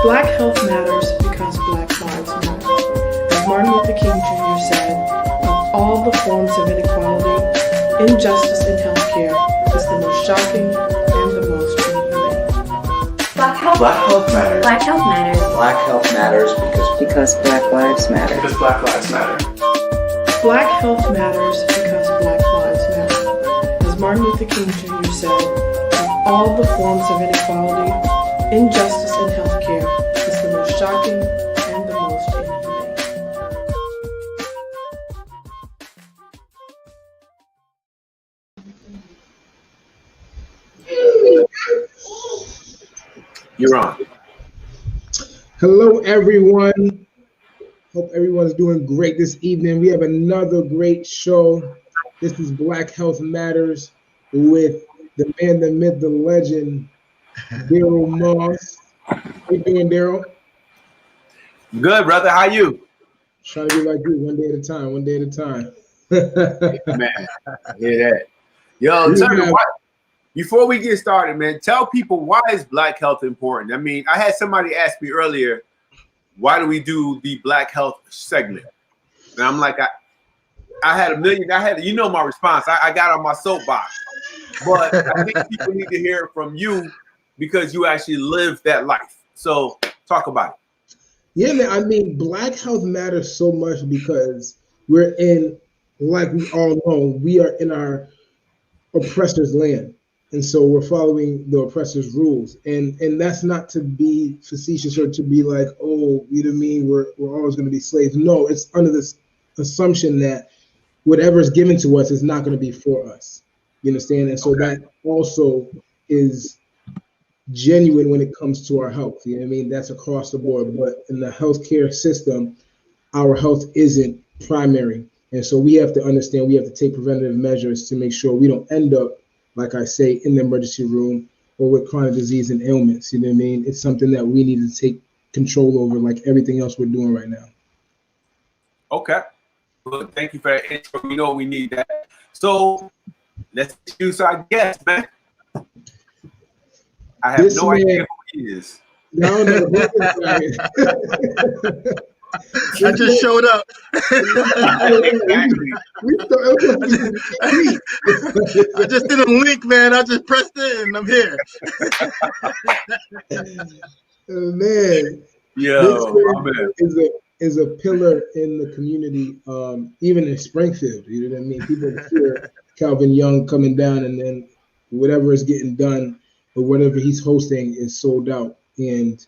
Black health matters because Black lives matter. As Martin Luther King Jr. said, of all the forms of inequality, injustice in healthcare is the most shocking and the most inhumane. Black health matters. Black health matters. Black health matters Because Black lives matter. Because Black lives matter. Black health matters because Black lives matter. As Martin Luther King Jr. said, of all the forms of inequality, injustice in healthcare is the most shocking and the most inhumane. You're on. Hello, everyone. Hope everyone's doing great this evening. We have another great show. This is Black Health Matters with the man, the myth, the legend, Daryl Moss. How you doing, Daryl? Good, brother. How you? Trying to be like you, one day at a time, one day at a time. Man, I hear that. Yo, tell me what. Before we get started, man, tell people why is Black health important? I mean, I had somebody ask me earlier, why do we do the Black health segment? And I'm like, I had you know my response. I got on my soapbox. But I think people need to hear it from you because you actually live that life. So talk about it. Yeah, man. I mean, Black health matters so much because we're in, like we all know, we are in our oppressor's land. And so we're following the oppressor's rules. And that's not to be facetious or to be like, oh, you know what I mean? We're always going to be slaves. No, it's under this assumption that whatever is given to us is not going to be for us. You understand? And so that also is genuine when it comes to our health. You know what I mean? That's across the board. But in the healthcare system, our health isn't primary. And so we have to understand, we have to take preventative measures to make sure we don't end up, like I say, in the emergency room or with chronic disease and ailments. You know what I mean? It's something that we need to take control over, like everything else we're doing right now. Okay. Well, thank you for that intro. We know we need that. So let's introduce our guest, man. I have no idea who he is. No. I just showed up. Exactly. I just did a link, man. I just pressed it and I'm here. Oh, man. Yo, man. Is a pillar in the community, even in Springfield. You know what I mean? People hear Calvin Young coming down, and then whatever is getting done or whatever he's hosting is sold out. And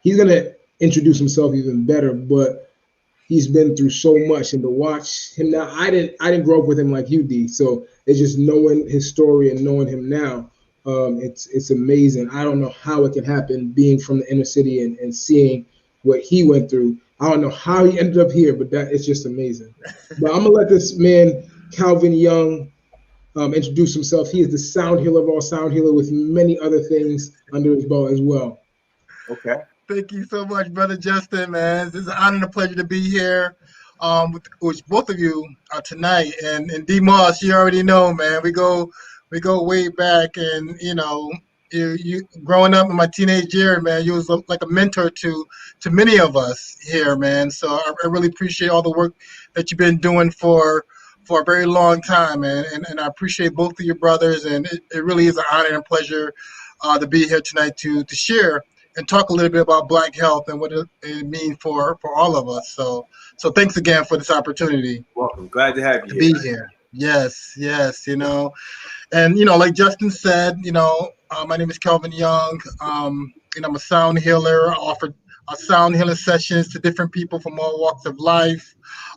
he's gonna introduce himself even better, but he's been through so much, and to watch him now, I didn't grow up with him like you, D. So it's just knowing his story and knowing him now. It's amazing. I don't know how it can happen being from the inner city and seeing what he went through. I don't know how he ended up here, but it's just amazing. But I'm gonna let this man, Calvin Young, introduce himself. He is the sound healer of all sound healer with many other things under his belt as well. Okay. Thank you so much, Brother Justin, man. It's an honor and a pleasure to be here with both of you tonight. And D Moss, you already know, man. We go way back, and you growing up in my teenage year, man, you was like a mentor to many of us here, man. So I really appreciate all the work that you've been doing for a very long time, man. And I appreciate both of your brothers, and it really is an honor and pleasure to be here tonight to share and talk a little bit about Black health and what it means for all of us. So thanks again for this opportunity. Welcome. Glad to have you to be here. Yes. And like Justin said, my name is Calvin Young. I'm a sound healer. I offer sound healing sessions to different people from all walks of life.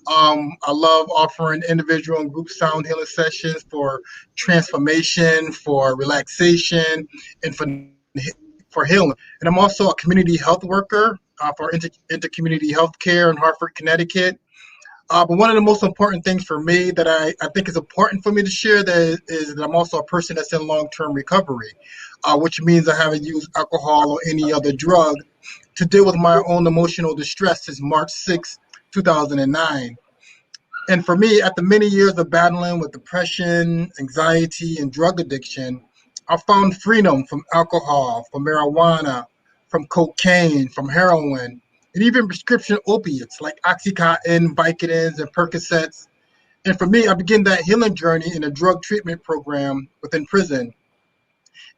I love offering individual and group sound healing sessions for transformation, for relaxation, and for healing. And I'm also a community health worker for Intercommunity Healthcare in Hartford, Connecticut. But one of the most important things for me that I think is important for me to share is that I'm also a person that's in long-term recovery, which means I haven't used alcohol or any other drug to deal with my own emotional distress since March 6, 2009. And for me, after many years of battling with depression, anxiety, and drug addiction, I found freedom from alcohol, from marijuana, from cocaine, from heroin, and even prescription opiates like Oxycontin, Vicodins, and Percocets. And for me, I began that healing journey in a drug treatment program within prison.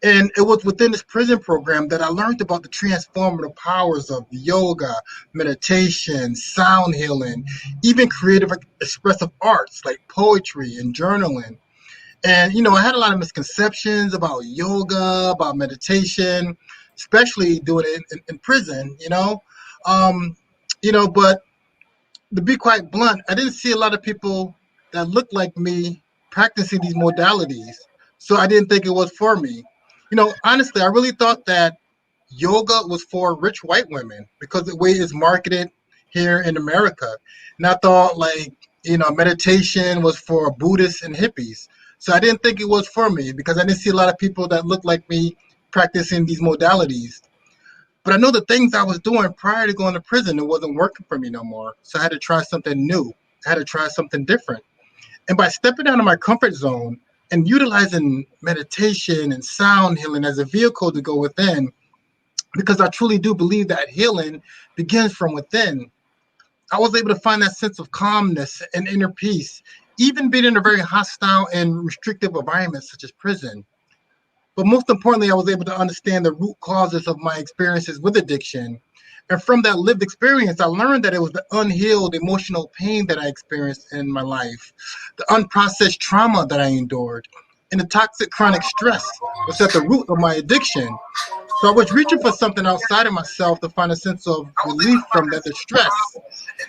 And it was within this prison program that I learned about the transformative powers of yoga, meditation, sound healing, even creative expressive arts like poetry and journaling. And, I had a lot of misconceptions about yoga, about meditation, especially doing it in prison, but to be quite blunt, I didn't see a lot of people that looked like me practicing these modalities. So I didn't think it was for me. Honestly, I really thought that yoga was for rich white women because the way it's marketed here in America. And I thought meditation was for Buddhists and hippies. So I didn't think it was for me because I didn't see a lot of people that looked like me practicing these modalities. But I know the things I was doing prior to going to prison, it wasn't working for me no more. So I had to try something new. I had to try something different. And by stepping out of my comfort zone and utilizing meditation and sound healing as a vehicle to go within, because I truly do believe that healing begins from within, I was able to find that sense of calmness and inner peace, even being in a very hostile and restrictive environment such as prison. But most importantly, I was able to understand the root causes of my experiences with addiction. And from that lived experience, I learned that it was the unhealed emotional pain that I experienced in my life, the unprocessed trauma that I endured, and the toxic chronic stress was at the root of my addiction. So I was reaching for something outside of myself to find a sense of relief from that distress.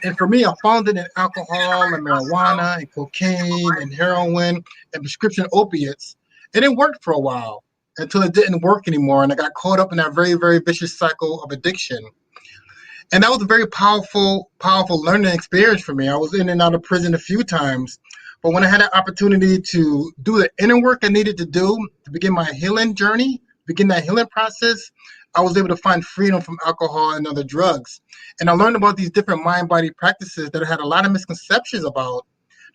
And for me, I found it in alcohol and marijuana and cocaine and heroin and prescription opiates. And it worked for a while until it didn't work anymore. And I got caught up in that very, very vicious cycle of addiction. And that was a very powerful learning experience for me. I was in and out of prison a few times. But when I had an opportunity to do the inner work I needed to do to begin my healing journey, begin that healing process, I was able to find freedom from alcohol and other drugs. And I learned about these different mind-body practices that I had a lot of misconceptions about.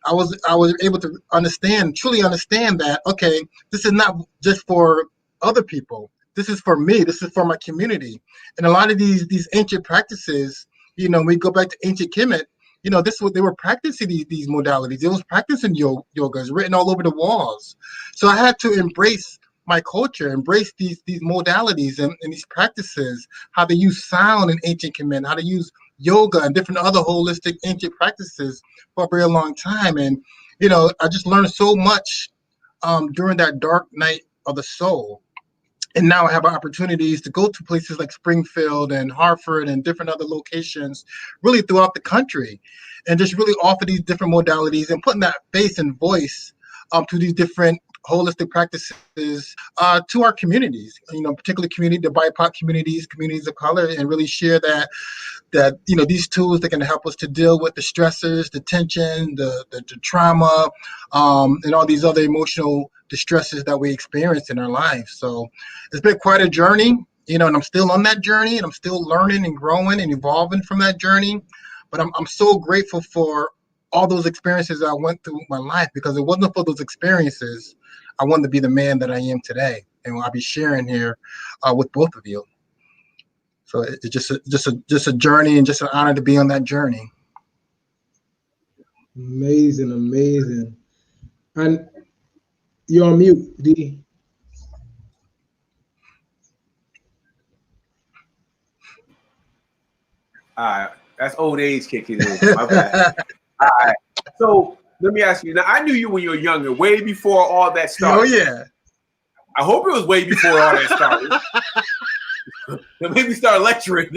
I was able to truly understand that, okay, this is not just for other people. This is for me. This is for my community. And a lot of these ancient practices, we go back to ancient Kemet, this is what they were practicing, these modalities. They was practicing yoga. It's written all over the walls. So I had to embrace my culture, embrace these modalities and these practices, how they use sound in ancient Kemet, how to use yoga and different other holistic ancient practices for a very long time. And, I just learned so much during that dark night of the soul. And now I have opportunities to go to places like Springfield and Hartford and different other locations really throughout the country and just really offer these different modalities and putting that face and voice to these different holistic practices to our communities, particularly the BIPOC communities of color, and really share that these tools that can help us to deal with the stressors, the tension, the trauma, and all these other emotional distresses that we experience in our lives. So it's been quite a journey, and I'm still on that journey, and I'm still learning and growing and evolving from that journey. But I'm so grateful for all those experiences I went through my life, because it wasn't for those experiences, I wanted to be the man that I am today, and I'll be sharing here with both of you. So it's just a journey, and just an honor to be on that journey. Amazing. And you're on mute, D. All right, that's old age kicking in. My bad. All right, so let me ask you. Now, I knew you when you were younger, way before all that started. Oh yeah. I hope it was way before all that started. It made me start lecturing.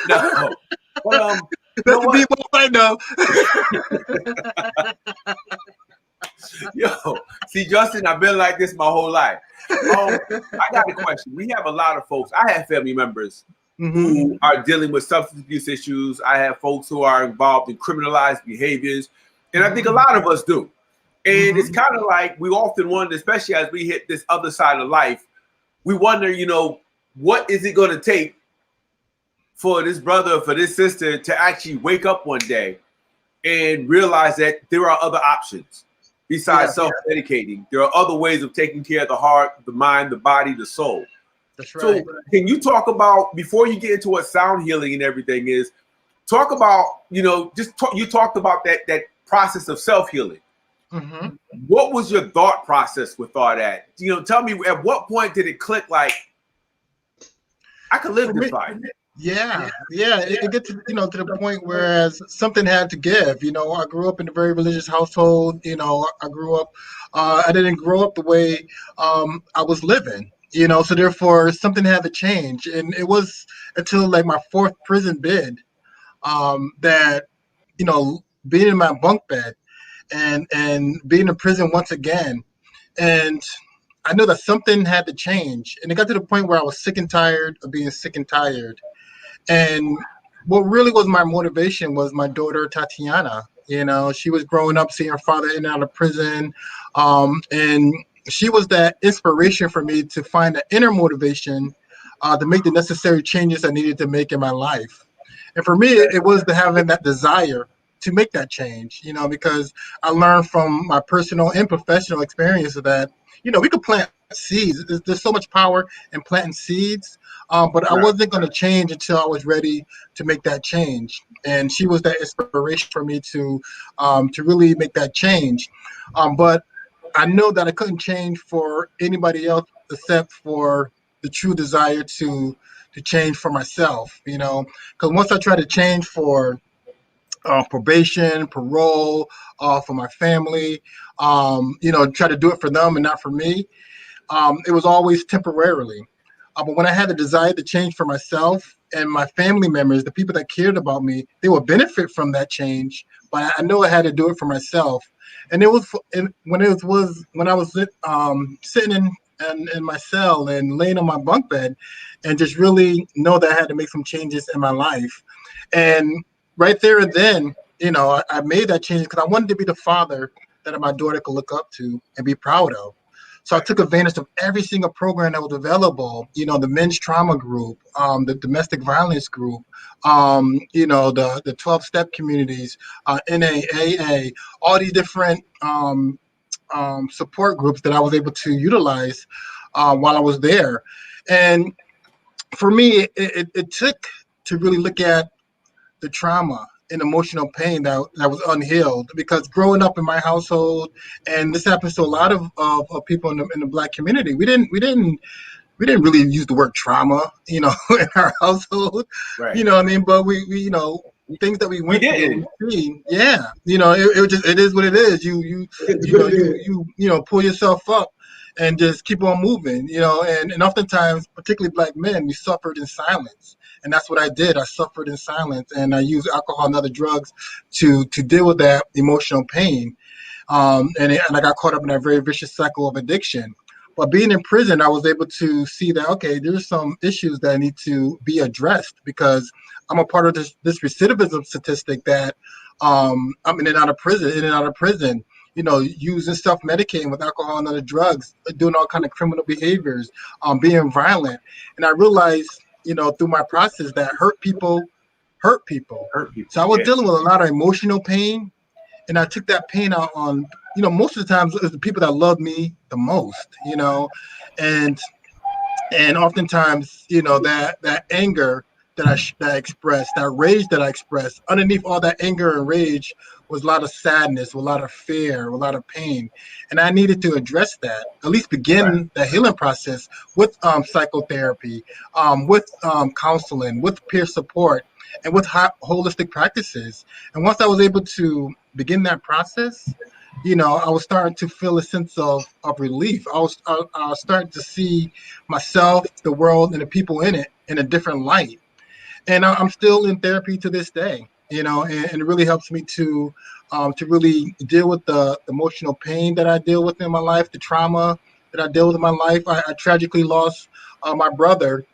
No, but people I know. Yo, see, Justin, I've been like this my whole life. I got a question. We have a lot of folks. I have family members who are dealing with substance abuse issues. I have folks who are involved in criminalized behaviors, and I think a lot of us do. And it's kind of like we often wonder, especially as we hit this other side of life, we wonder, what is it going to take for this brother, for this sister to actually wake up one day and realize that there are other options besides self-medicating. There are other ways of taking care of the heart, the mind, the body, the soul. That's So right. can you talk about, before you get into what sound healing and everything is, talk about, you talked about that process of self-healing. Mm-hmm. What was your thought process with all that? Tell me, at what point did it click, like, I could live For this me, life? it gets to the point whereas something had to give. I grew up in a very religious household. I grew up. I didn't grow up the way I was living. So therefore something had to change, and it was until like my fourth prison bid that being in my bunk bed and being in prison once again, and I knew that something had to change, and it got to the point where I was sick and tired of being sick and tired. And what really was my motivation was my daughter Tatiana. She was growing up seeing her father in and out of prison, and she was that inspiration for me to find the inner motivation to make the necessary changes I needed to make in my life. And for me, it was the having that desire to make that change. Because I learned from my personal and professional experience that we could plant seeds. There's so much power in planting seeds, but I wasn't going to change until I was ready to make that change. And she was that inspiration for me to really make that change. But I know that I couldn't change for anybody else except for the true desire to change for myself. Because once I tried to change for probation, parole, for my family, try to do it for them and not for me, it was always temporarily. But when I had the desire to change for myself and my family members, the people that cared about me, they would benefit from that change. But I know I had to do it for myself. And when I was sitting in my cell and laying on my bunk bed, and just really know that I had to make some changes in my life. And right there and then, I made that change because I wanted to be the father that my daughter could look up to and be proud of. So I took advantage of every single program that was available. The men's trauma group, the domestic violence group, the 12-step communities, NAAA, all these different support groups that I was able to utilize while I was there. And for me, it took to really look at the trauma and emotional pain that was unhealed, because growing up in my household, and this happens to a lot of people in the Black community, we didn't really use the word trauma, in our household, Right. what I mean? But we things that we went through, it is what it is. You pull yourself up and just keep on moving, and oftentimes, particularly Black men, we suffered in silence. And that's what I did. I suffered in silence, and I used alcohol and other drugs to deal with that emotional pain. And I got caught up in that very vicious cycle of addiction. But being in prison, I was able to see that, okay, there's some issues that need to be addressed, because I'm a part of this recidivism statistic that I'm in and out of prison, using self-medicating with alcohol and other drugs, doing all kind of criminal behaviors, being violent. And I realized, through my process, that hurt people hurt people. Hurt people. So I was dealing with a lot of emotional pain, and I took that pain out on, most of the times it's the people that love me the most, and oftentimes, that anger that I expressed, that rage that I expressed, underneath all that anger and rage was a lot of sadness, a lot of fear, a lot of pain, and I needed to address that. At least begin the healing process with psychotherapy, with counseling, with peer support, and with holistic practices. And once I was able to begin that process, I was starting to feel a sense of relief. I was starting to see myself, the world, and the people in it in a different light. And I'm still in therapy to this day, and it really helps me to really deal with the emotional pain that I deal with in my life, the trauma that I deal with in my life. I tragically lost my brother,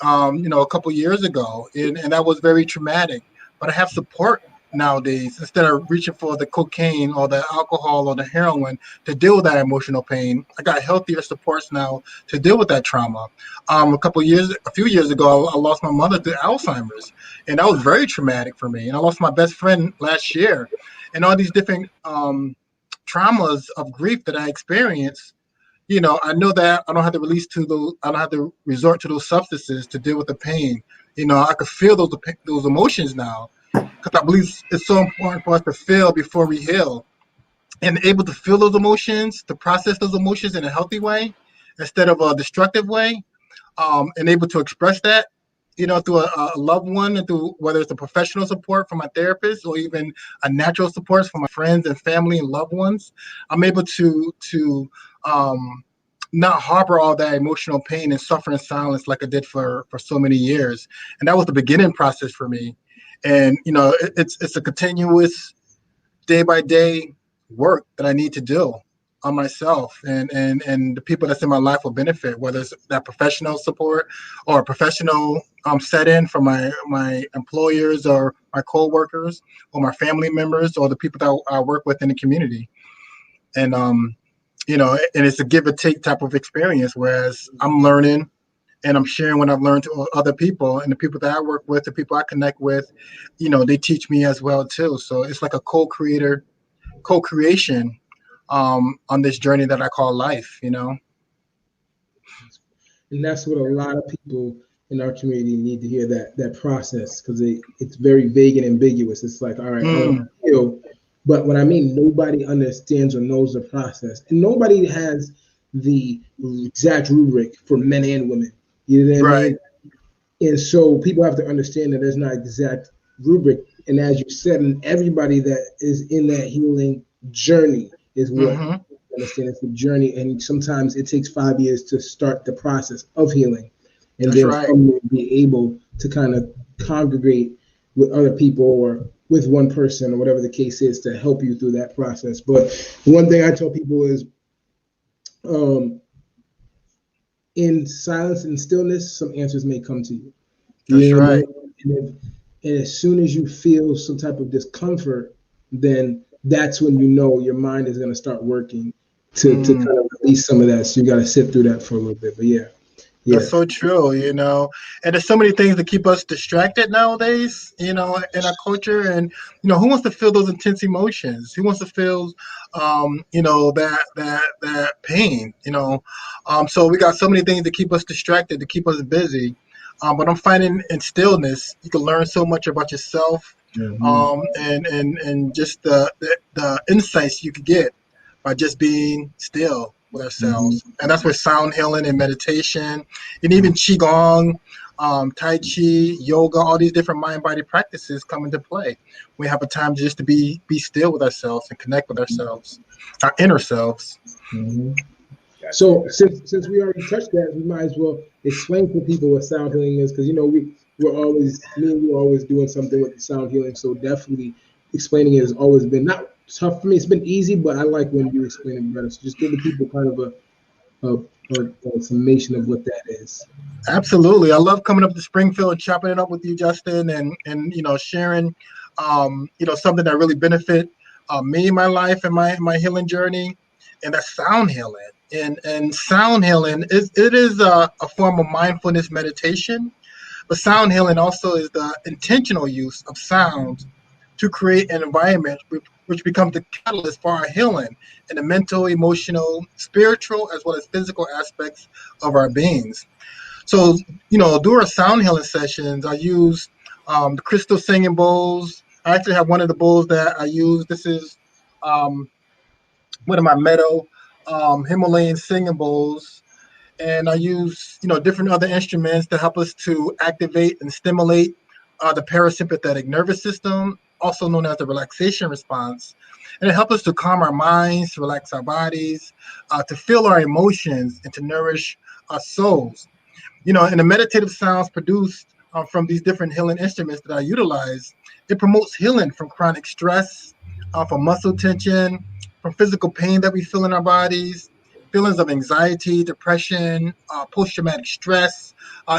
a couple years ago, and that was very traumatic. But I have support nowadays, instead of reaching for the cocaine or the alcohol or the heroin to deal with that emotional pain. I got healthier supports now to deal with that trauma. A few years ago, I lost my mother to Alzheimer's, and that was very traumatic for me. And I lost my best friend last year, and all these different traumas of grief that I experienced, I know that I don't have to I don't have to resort to those substances to deal with the pain. I could feel those emotions now, because I believe it's so important for us to feel before we heal, and able to feel those emotions, to process those emotions in a healthy way instead of a destructive way, and able to express that, through a loved one, and through whether it's a professional support from my therapist or even a natural support from my friends and family and loved ones. I'm able to not harbor all that emotional pain and suffer in silence like I did for so many years. And that was the beginning process for me. And it's a continuous day by day work that I need to do on myself, and the people that's in my life will benefit, whether it's that professional support or a professional set in from my employers or my co-workers or my family members or the people that I work with in the community. And and it's a give and take type of experience, whereas I'm learning and I'm sharing what I've learned to other people, and the people that I work with, the people I connect with, they teach me as well too. So it's like a co-creation on this journey that I call life. And that's what a lot of people in our community need to hear, that process, because it's very vague and ambiguous. It's like, all right, I want to heal, but what I mean, nobody understands or knows the process, and nobody has the exact rubric for men and women. You know what I Right. mean? And so people have to understand that there's not exact rubric. And as you said, and everybody that is in that healing journey is what Hmm. understand, it's the journey. And sometimes it takes 5 years to start the process of healing. And That's then right. from there, be able to kind of congregate with other people or with one person or whatever the case is to help you through that process. But one thing I tell people is, um, in silence and stillness, some answers may come to you. That's You know what I right. mean? And as soon as you feel some type of discomfort, then that's when you know your mind is going to start working to Mm. kind of release some of that. So you got to sit through that for a little bit. But yeah. That's so true. And there's so many things that keep us distracted nowadays, in our culture. And, who wants to feel those intense emotions? Who wants to feel, that pain? So we got so many things to keep us distracted, to keep us busy. But I'm finding in stillness, you can learn so much about yourself, Mhm. and just the insights you could get by just being still with Mhm. ourselves. And that's where sound healing and meditation, and even qigong, tai chi, yoga, all these different mind body practices come into play. We have a time just to be still with ourselves and connect with ourselves, our inner selves. Mhm. Gotcha. So since we already touched that, we might as well explain to people what sound healing is, because we're always, me and you are always doing something with the sound healing. So definitely explaining it has always been not tough for me. It's been easy, but I like when you explain it better. So just give the people kind of a summation of what that is. Absolutely. I love coming up to Springfield and chopping it up with you, Justin, and sharing something that really benefit me in my life and my healing journey, and that's sound healing. And sound healing is a form of mindfulness meditation, but sound healing also is the intentional use of sound to create an environment which becomes the catalyst for our healing in the mental, emotional, spiritual, as well as physical aspects of our beings. So, during sound healing sessions, I use the crystal singing bowls. I actually have one of the bowls that I use. This is um, one of my metal Himalayan singing bowls. And I use, different other instruments to help us to activate and stimulate the parasympathetic nervous system, also known as the relaxation response. And it helps us to calm our minds, to relax our bodies, to feel our emotions, and to nourish our souls. And the meditative sounds produced from these different healing instruments that I utilize, it promotes healing from chronic stress, from muscle tension, from physical pain that we feel in our bodies, feelings of anxiety, depression, post-traumatic stress,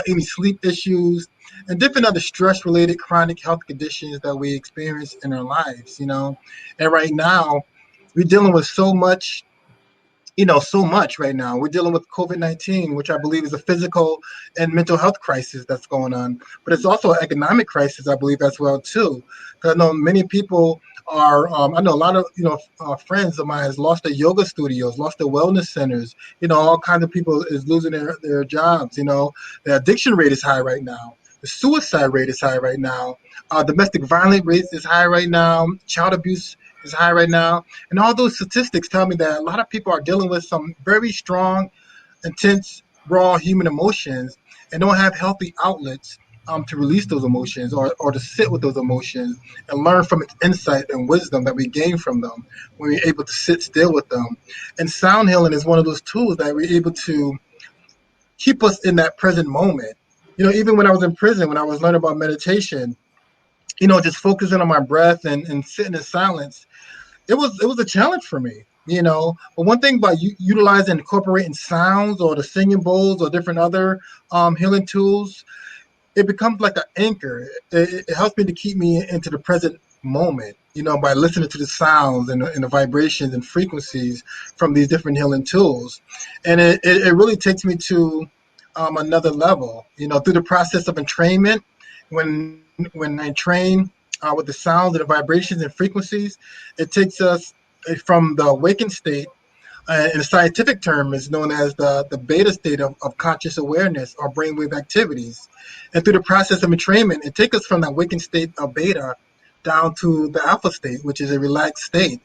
any sleep issues, and different other stress-related chronic health conditions that we experience in our lives. And right now, we're dealing with so much right now. We're dealing with COVID-19, which I believe is a physical and mental health crisis that's going on. But it's also an economic crisis, I believe, as well, too. Because I know many people are I know a lot of friends of mine has lost their yoga studios, lost their wellness centers. All kinds of people is losing their jobs. The addiction rate is high right now. The suicide rate is high right now. Domestic violence rate is high right now. Child abuse is high right now. And all those statistics tell me that a lot of people are dealing with some very strong, intense, raw human emotions and don't have healthy outlets to release those emotions or to sit with those emotions and learn from its insight and wisdom that we gain from them when we're able to sit still with them. And sound healing is one of those tools that we're able to keep us in that present moment. Even when I was in prison, when I was learning about meditation, just focusing on my breath and sitting in silence, it was a challenge for me. But one thing about utilizing incorporating sounds or the singing bowls or different other healing tools, it becomes like an anchor. It helps me to keep me into the present moment, by listening to the sounds and the vibrations and frequencies from these different healing tools. And it really takes me to another level, through the process of entrainment. When I train with the sounds and the vibrations and frequencies, it takes us from the awakened state, in a scientific term is known as the beta state of conscious awareness or brainwave activities. And through the process of entrainment, it takes us from that awakened state of beta down to the alpha state, which is a relaxed state.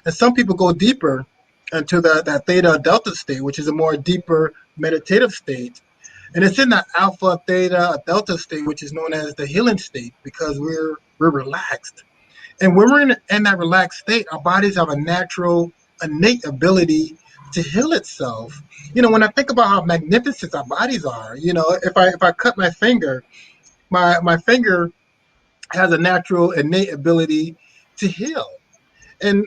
And some people go deeper into that theta delta state, which is a more deeper meditative state. And it's in that alpha, theta, delta state, which is known as the healing state, because we're relaxed. And when we're in that relaxed state, our bodies have a natural, innate ability to heal itself. When I think about how magnificent our bodies are, if I cut my finger, my finger has a natural, innate ability to heal. And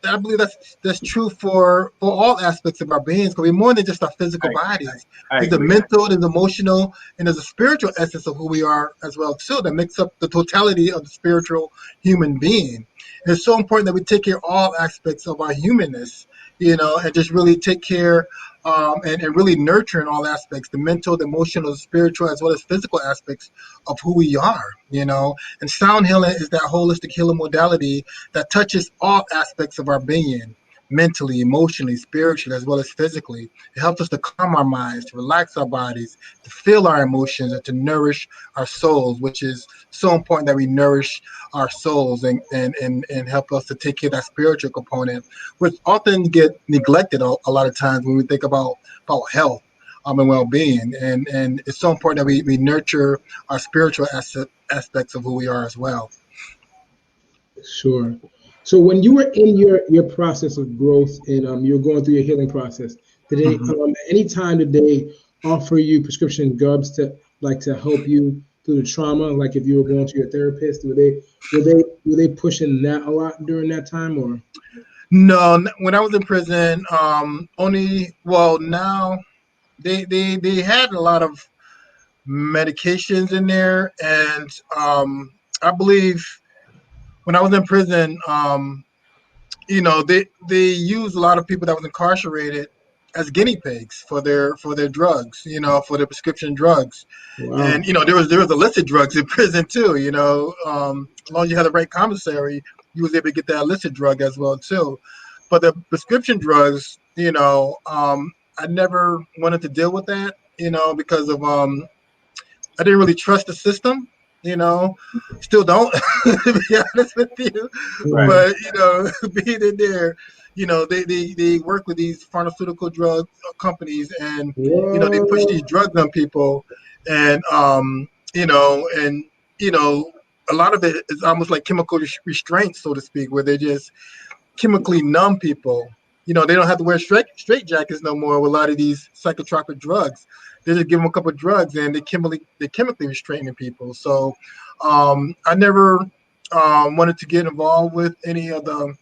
I believe that's true for all aspects of our beings, because we're more than just our physical bodies. I There's a agree. mental, there's emotional, and there's a spiritual essence of who we are as well too, that makes up the totality of the spiritual human being. And it's so important that we take care of all aspects of our humanness, and just really take care and really nurture in all aspects, the mental, the emotional, the spiritual, as well as physical aspects of who we are. And sound healing is that holistic healing modality that touches all aspects of our being, mentally, emotionally, spiritually, as well as physically. It helps us to calm our minds, to relax our bodies, to feel our emotions, and to nourish our souls, which is so important that we nourish our souls and help us to take care of that spiritual component, which often get neglected a lot of times when we think about health and well-being. And it's so important that we nurture our spiritual aspects of who we are as well. Sure. So when you were in your process of growth and you were going through your healing process, did they Mhm. at any time did they offer you prescription drugs to help you through the trauma? Like if you were going to your therapist, were they pushing that a lot during that time or? No, when I was in prison, only now they had a lot of medications in there, and I believe when I was in prison, they used a lot of people that was incarcerated as guinea pigs for their drugs, for their prescription drugs. Wow. And there was illicit drugs in prison too. As long as you had the right commissary, you was able to get that illicit drug as well too. But the prescription drugs, I never wanted to deal with that, because of I didn't really trust the system, you know, still don't, to be honest with you. Right. But, being in there, they work with these pharmaceutical drug companies, and, they push Whoa. these drugs on people. And, and, a lot of it is almost like chemical restraints, so to speak, where they just chemically numb people. They don't have to wear straight jackets no more with a lot of these psychotropic drugs. They just give them a couple of drugs and they're chemically restraining people. So I never wanted to get involved with any of the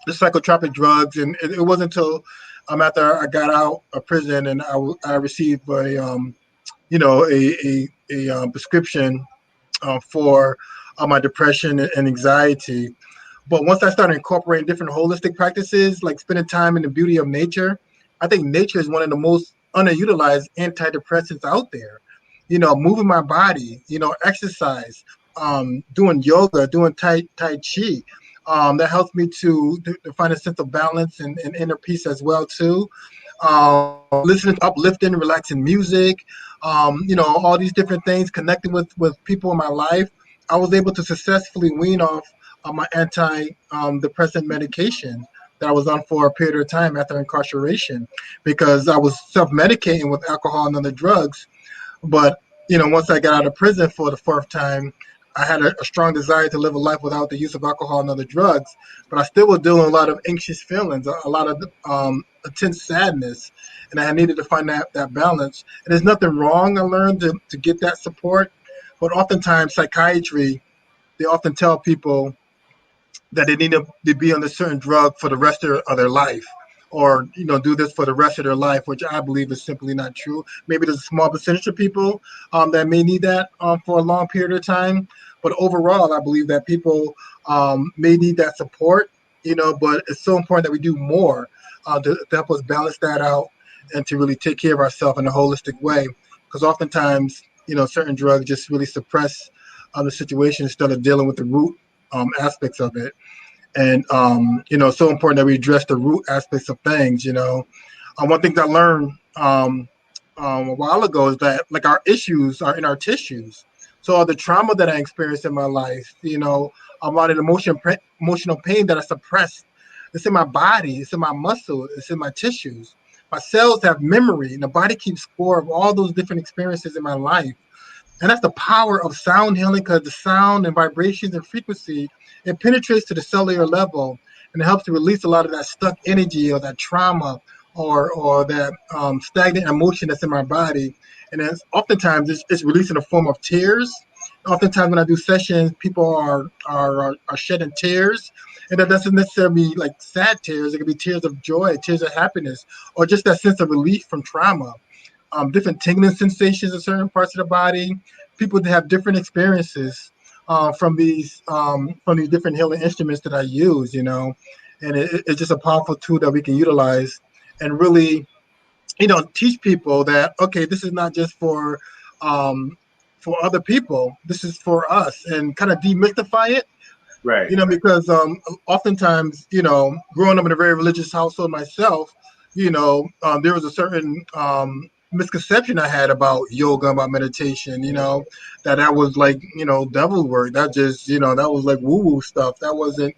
psychotropic drugs, and it wasn't until after I got out of prison and I received a prescription for my depression and anxiety. But once I started incorporating different holistic practices, like spending time in the beauty of nature, I think nature is one of the most underutilized antidepressants out there. Moving my body, exercise, doing yoga, doing tai chi. That helps me to find a sense of balance and inner peace as well too. Listening to uplifting, relaxing music, all these different things, connecting with people in my life. I was able to successfully wean off my anti-depressant medication that I was on for a period of time after incarceration, because I was self-medicating with alcohol and other drugs. But once I got out of prison for the fourth time, I had a strong desire to live a life without the use of alcohol and other drugs. But I still was dealing with a lot of anxious feelings, a lot of intense sadness, and I needed to find that balance. And there's nothing wrong. I learned to get that support, but oftentimes psychiatry, they often tell people that they need to be on a certain drug for the rest of their life, or do this for the rest of their life, which I believe is simply not true. Maybe there's a small percentage of people that may need that for a long period of time, but overall I believe that people may need that support, but it's so important that we do more to help us balance that out and to really take care of ourselves in a holistic way, because oftentimes certain drugs just really suppress the situation instead of dealing with the root aspects of it. And it's so important that we address the root aspects of things. One thing I learned a while ago is that, like, our issues are in our tissues. So the trauma that I experienced in my life, a lot of emotional pain that I suppressed, it's in my body, it's in my muscle, it's in my tissues. My cells have memory, and the body keeps score of all those different experiences in my life. And that's the power of sound healing, because the sound and vibrations and frequency, it penetrates to the cellular level, and it helps to release a lot of that stuck energy or that trauma or that stagnant emotion that's in my body. And then oftentimes it's released in the form of tears. Oftentimes when I do sessions, people are shedding tears. And that doesn't necessarily be like sad tears. It could be tears of joy, tears of happiness, or just that sense of relief from trauma. Different tingling sensations in certain parts of the body. People have different experiences from these different healing instruments that I use, and it's just a powerful tool that we can utilize and really, teach people that, okay, this is not just for other people. This is for us, and kind of demystify it. Right. Because oftentimes, growing up in a very religious household myself, there was a certain misconception I had about yoga, about meditation, that was like, devil work. That just, that was like woo-woo stuff. That wasn't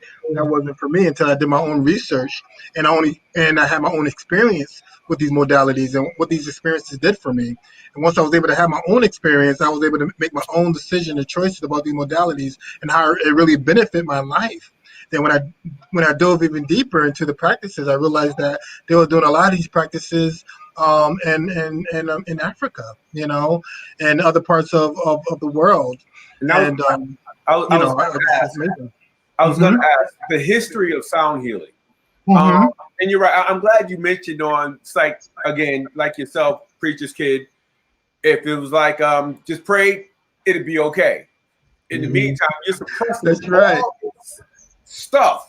for me until I did my own research, and I had my own experience with these modalities and what these experiences did for me. And once I was able to have my own experience, I was able to make my own decision and choices about these modalities and how it really benefit my life. Then when I dove even deeper into the practices, I realized that they were doing a lot of these practices in Africa, and other parts of the world. I was going to ask the history of sound healing. And you're right. I'm glad you mentioned it's like, again, like yourself, preacher's kid. If it was like, just pray, it'd be okay. In the meantime, you're suppressing That's right. Stuff,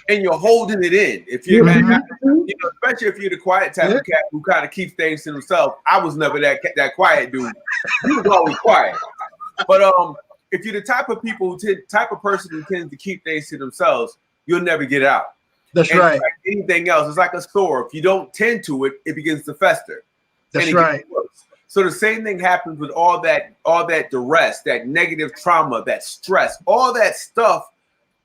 and you're holding it in. If you're, especially if you're the quiet type of cat who kind of keeps things to himself. I was never that quiet dude. He was always quiet. But if you're the type of person who tends to keep things to themselves, you'll never get out. That's right. Like anything else, it's like a sore. If you don't tend to it, it begins to fester. That's right. So the same thing happens with all that duress, that negative trauma, that stress, all that stuff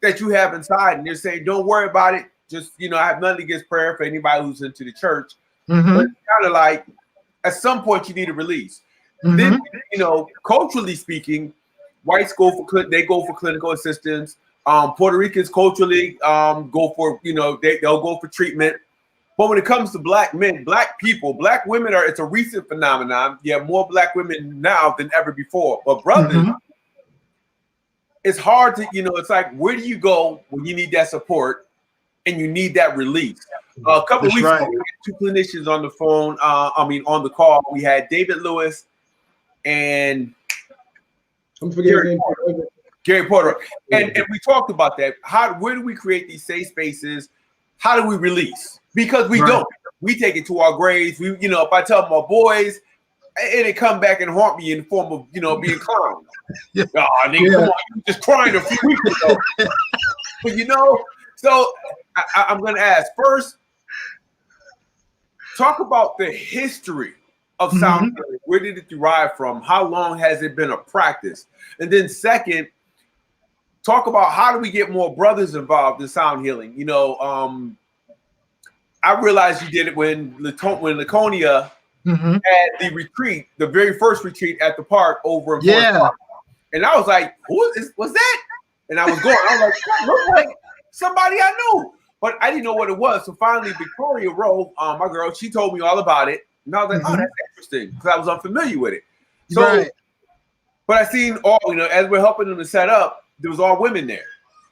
that you have inside, and you're saying, don't worry about it. Just, I have nothing against prayer for anybody who's into the church. But it's kind of like, at some point you need a release. Then, culturally speaking, whites go for clinical assistance. Puerto Ricans culturally go for, they'll go for treatment. But when it comes to black men, black people, black women it's a recent phenomenon. You have more black women now than ever before. But brothers, it's hard to, it's like, where do you go when you need that support and you need that release? A couple of weeks ago, we had two clinicians on the phone. On the call. We had David Lewis and I'm forgetting Gary Porter. And we talked about that. Where do we create these safe spaces? How do we release? Because we don't. We take it to our graves. If I tell my boys, it come back and haunt me in the form of, being clowns. Yeah. Oh, nigga, Yeah. come on, you were just crying a few weeks ago. But you know, so I'm going to ask first. Talk about the history of sound healing. Where did it derive from? How long has it been a practice? And then second, talk about how do we get more brothers involved in sound healing? You know, I realized you did it when Laconia had the retreat, the very first retreat at the park over in Forest Park. And I was like, what's that? And I was going, I was like, that looks like somebody I knew. But I didn't know what it was. So finally, Victoria Rowe, my girl, she told me all about it. And I was like, oh, that's interesting, because I was unfamiliar with it. So, but I seen all, you know, as we're helping them to set up, there was all women there.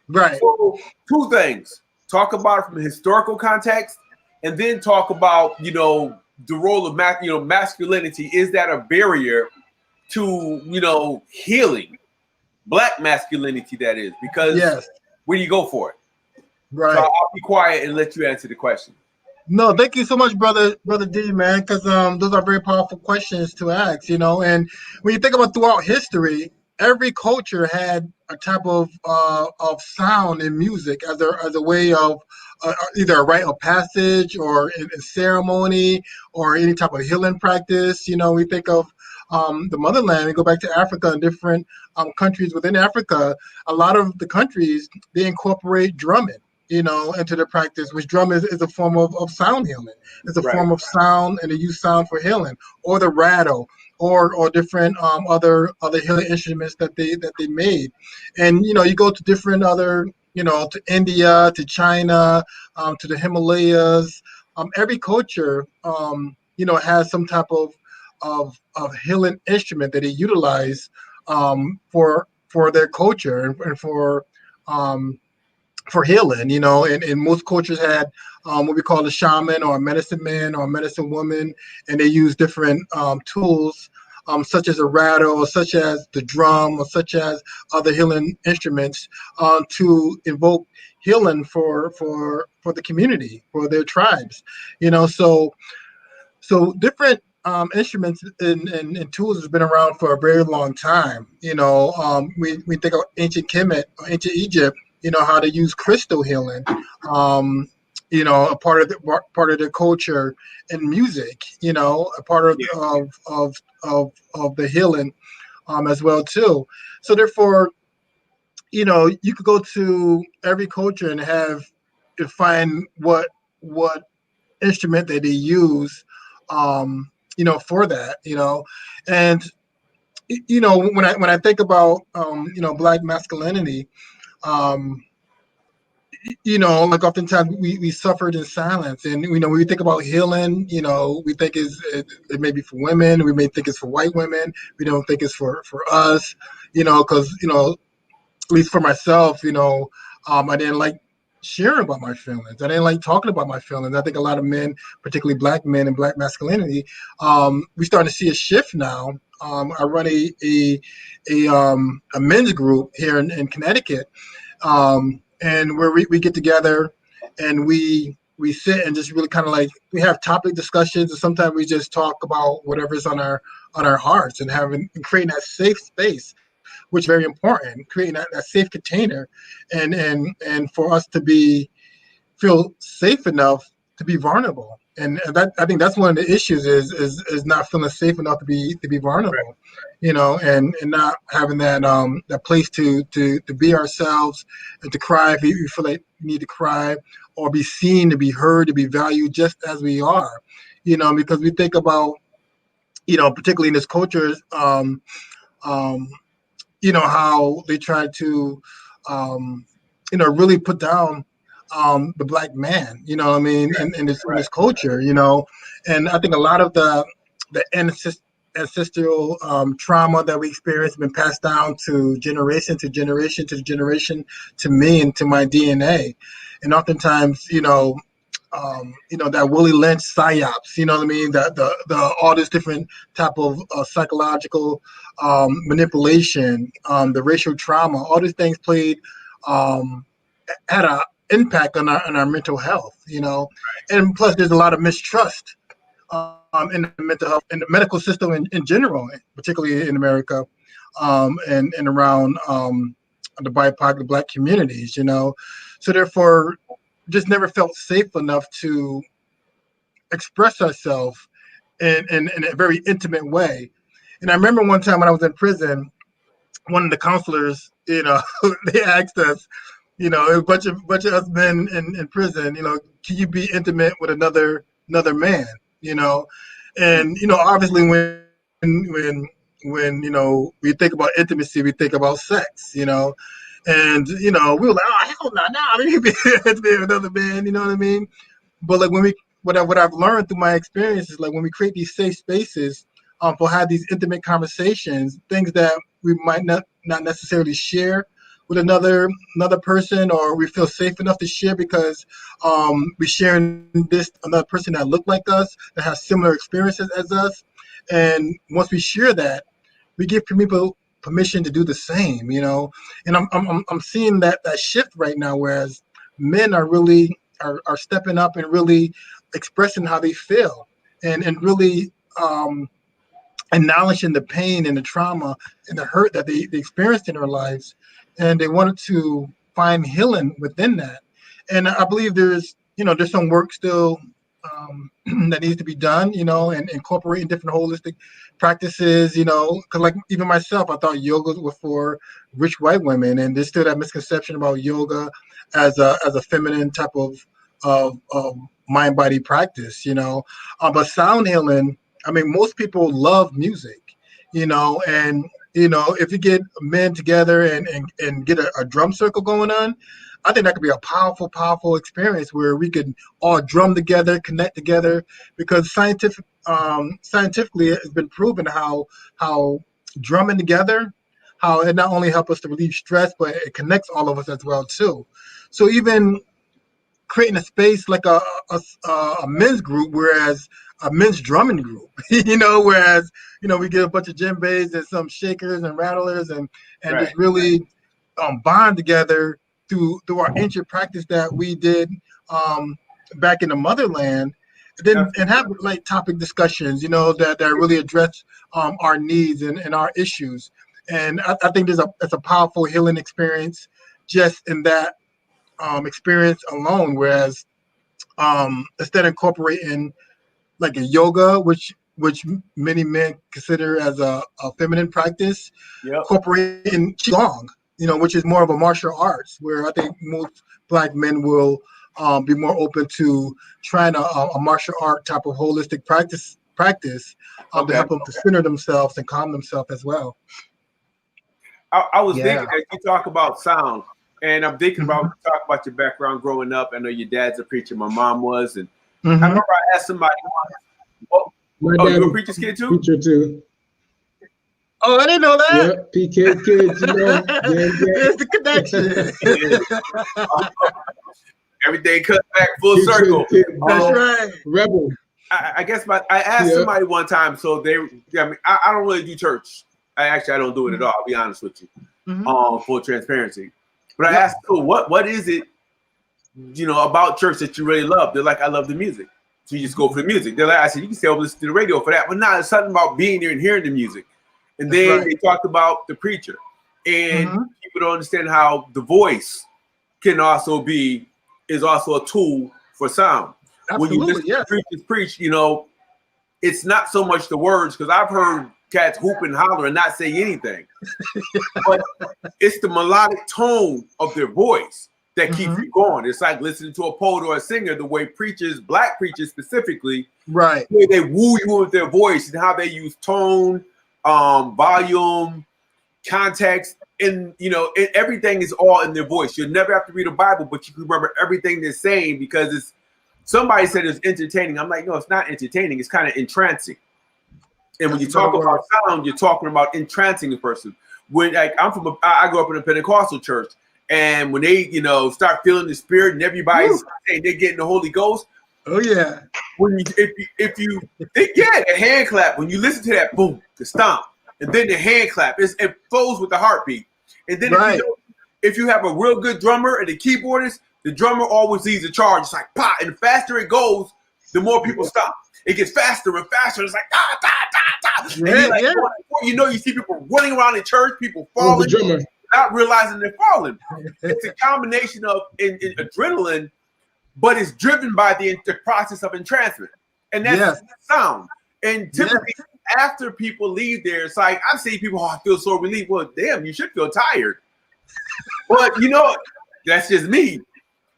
Right. So two things. Talk about it from a historical context, and then talk about, you know, the role of masculinity. Is that a barrier to, you know, healing? Black masculinity, that is, because where do you go for it? Right. So I'll be quiet and let you answer the question. No, thank you so much, brother D, man, because those are very powerful questions to ask, you know. And when you think about throughout history, every culture had a type of sound in music as a way of either a rite of passage or in ceremony or any type of healing practice. You know, we think of the motherland. We go back to Africa and different countries within Africa. A lot of the countries, they incorporate drumming, you know, into the practice, which drum is a form of sound healing. It's a form of sound, and they use sound for healing, or the rattle, or different other healing instruments that they made. And you know, you go to different other, you know, to India, to China, to the Himalayas. Every culture, you know, has some type of healing instrument that they utilize for their culture and for healing, you know. And most cultures had what we call a shaman or a medicine man or a medicine woman, and they use different tools, such as a rattle, or such as the drum, or such as other healing instruments, to invoke healing for the community, for their tribes, you know. So different instruments and tools has been around for a very long time. You know, we think of ancient Kemet, ancient Egypt. You know, how to use crystal healing. You know, a part of the culture and music. You know, a part of the healing as well too. So therefore, you know, you could go to every culture and find what instrument that they use, you know, for that, you know. And you know, when I think about you know, Black masculinity, you know, like oftentimes we suffered in silence, and you know, when we think about healing, you know, we think it may be for women, we may think it's for white women, we don't think it's for us, you know, because you know, at least for myself, you know, I didn't like sharing about my feelings. I didn't like talking about my feelings. I think a lot of men, particularly Black men and Black masculinity, we starting to see a shift now. I run a men's group here in Connecticut, and where we get together and we sit and just really kind of like, we have topic discussions, and sometimes we just talk about whatever's on our hearts, and creating that safe space, which is very important, creating that safe container, and for us to feel safe enough to be vulnerable. And that, I think that's one of the issues is not feeling safe enough to be vulnerable, you know, and not having that place to be ourselves and to cry if we feel like we need to cry, or be seen, to be heard, to be valued just as we are, you know, because we think about, you know, particularly in this culture, you know, how they try to, you know, really put down the Black man, you know what I mean, in this culture, you know. And I think a lot of the ancestral trauma that we experience has been passed down to generation to generation to generation, to me and to my DNA. And oftentimes, you know, that Willie Lynch psyops, you know what I mean? The all this different type of psychological manipulation, the racial trauma, all these things played, had an impact on our mental health, you know. And plus, there's a lot of mistrust in the mental health, in the medical system in general, particularly in America, and around the BIPOC, the Black communities, So therefore, just never felt safe enough to express ourselves in a very intimate way. And I remember one time when I was in prison, one of the counselors, they asked us, a bunch of us men in prison, can you be intimate with another man, And obviously when we think about intimacy, we think about sex, and we were like, oh hell no, I mean, you be intimate with another man, you know what I mean? But like what I've learned through my experience is like when we create these safe spaces for have these intimate conversations, things that we might not necessarily share with another person, or we feel safe enough to share because we're sharing this another person that look like us, that has similar experiences as us, and once we share that, we give people permission to do the same, And I'm seeing that shift right now, whereas men are really are stepping up and really expressing how they feel, and really acknowledging the pain and the trauma and the hurt that they experienced in their lives, and they wanted to find healing within that. And I believe there's some work still that needs to be done, and incorporating different holistic practices, because like even myself, I thought yoga was for rich white women, and there's still that misconception about yoga as a feminine type of mind body practice, but sound healing. I mean, most people love music, and if you get men together and get a drum circle going on, I think that could be a powerful, powerful experience where we could all drum together, connect together, because scientifically it's been proven how drumming together, how it not only helps us to relieve stress, but it connects all of us as well too. So even creating a space like a men's group, whereas a men's drumming group, whereas we get a bunch of djembes and some shakers and rattlers and Right. just really bond together through our ancient practice that we did back in the motherland, and have like topic discussions, that really address our needs and our issues. And I think it's a powerful healing experience just in that experience alone. Whereas instead of incorporating like a yoga, which many men consider as a feminine practice, Yep. incorporating qigong, which is more of a martial arts, where I think most Black men will be more open to trying a martial art type of holistic practice to help them to center themselves and calm themselves as well. I was thinking as you talk about sound, and I'm thinking about talk about your background growing up. I know your dad's a preacher, my mom was, and I remember I asked somebody, My "Oh, dad you a was preacher's kid too?" Preacher too. Oh, I didn't know that. Yep, PK kids, There's the connection. Everything cuts back full circle. That's right. Rebel. I guess I asked somebody one time, so I don't really do church. I don't do it at all. I'll be honest with you, full transparency. But I asked, what is it, about church that you really love? They're like, I love the music. So you just go for the music. They're like, I said, you can stay over listen to the radio for that. But no, it's something about being there and hearing the music. And then they talked about the preacher. And people don't understand how the voice is also a tool for sound. Absolutely, when you listen to preachers preach, it's not so much the words, because I've heard cats hoop and holler and not say anything. But it's the melodic tone of their voice that keeps you going. It's like listening to a poet or a singer, the way preachers, Black preachers specifically, the way they woo you with their voice and how they use tone, volume, context, and everything is all in their voice. You'll never have to read a Bible, but you can remember everything they're saying because it's somebody said it's entertaining. I'm like, no, it's not entertaining. It's kind of entrancing. And when you talk about sound, you're talking about entrancing a person. When I grew up in a Pentecostal church, and when they start feeling the Spirit and everybody's saying they're getting the Holy Ghost. Oh yeah. When the hand clap. When you listen to that boom, the stomp, and then the hand clap, it flows with the heartbeat. And then if you have a real good drummer and the keyboardist, the drummer always leads the charge. It's like pop, and the faster it goes, the more people stop. It gets faster and faster. It's like da da da da. like, before you know, you see people running around in church, people falling, not realizing they're falling. It's a combination of adrenaline, but it's driven by the process of entrancement, and that's sound. And typically, after people leave there, it's like I've seen people, I feel so relieved. Well, damn, you should feel tired. But you know, that's just me.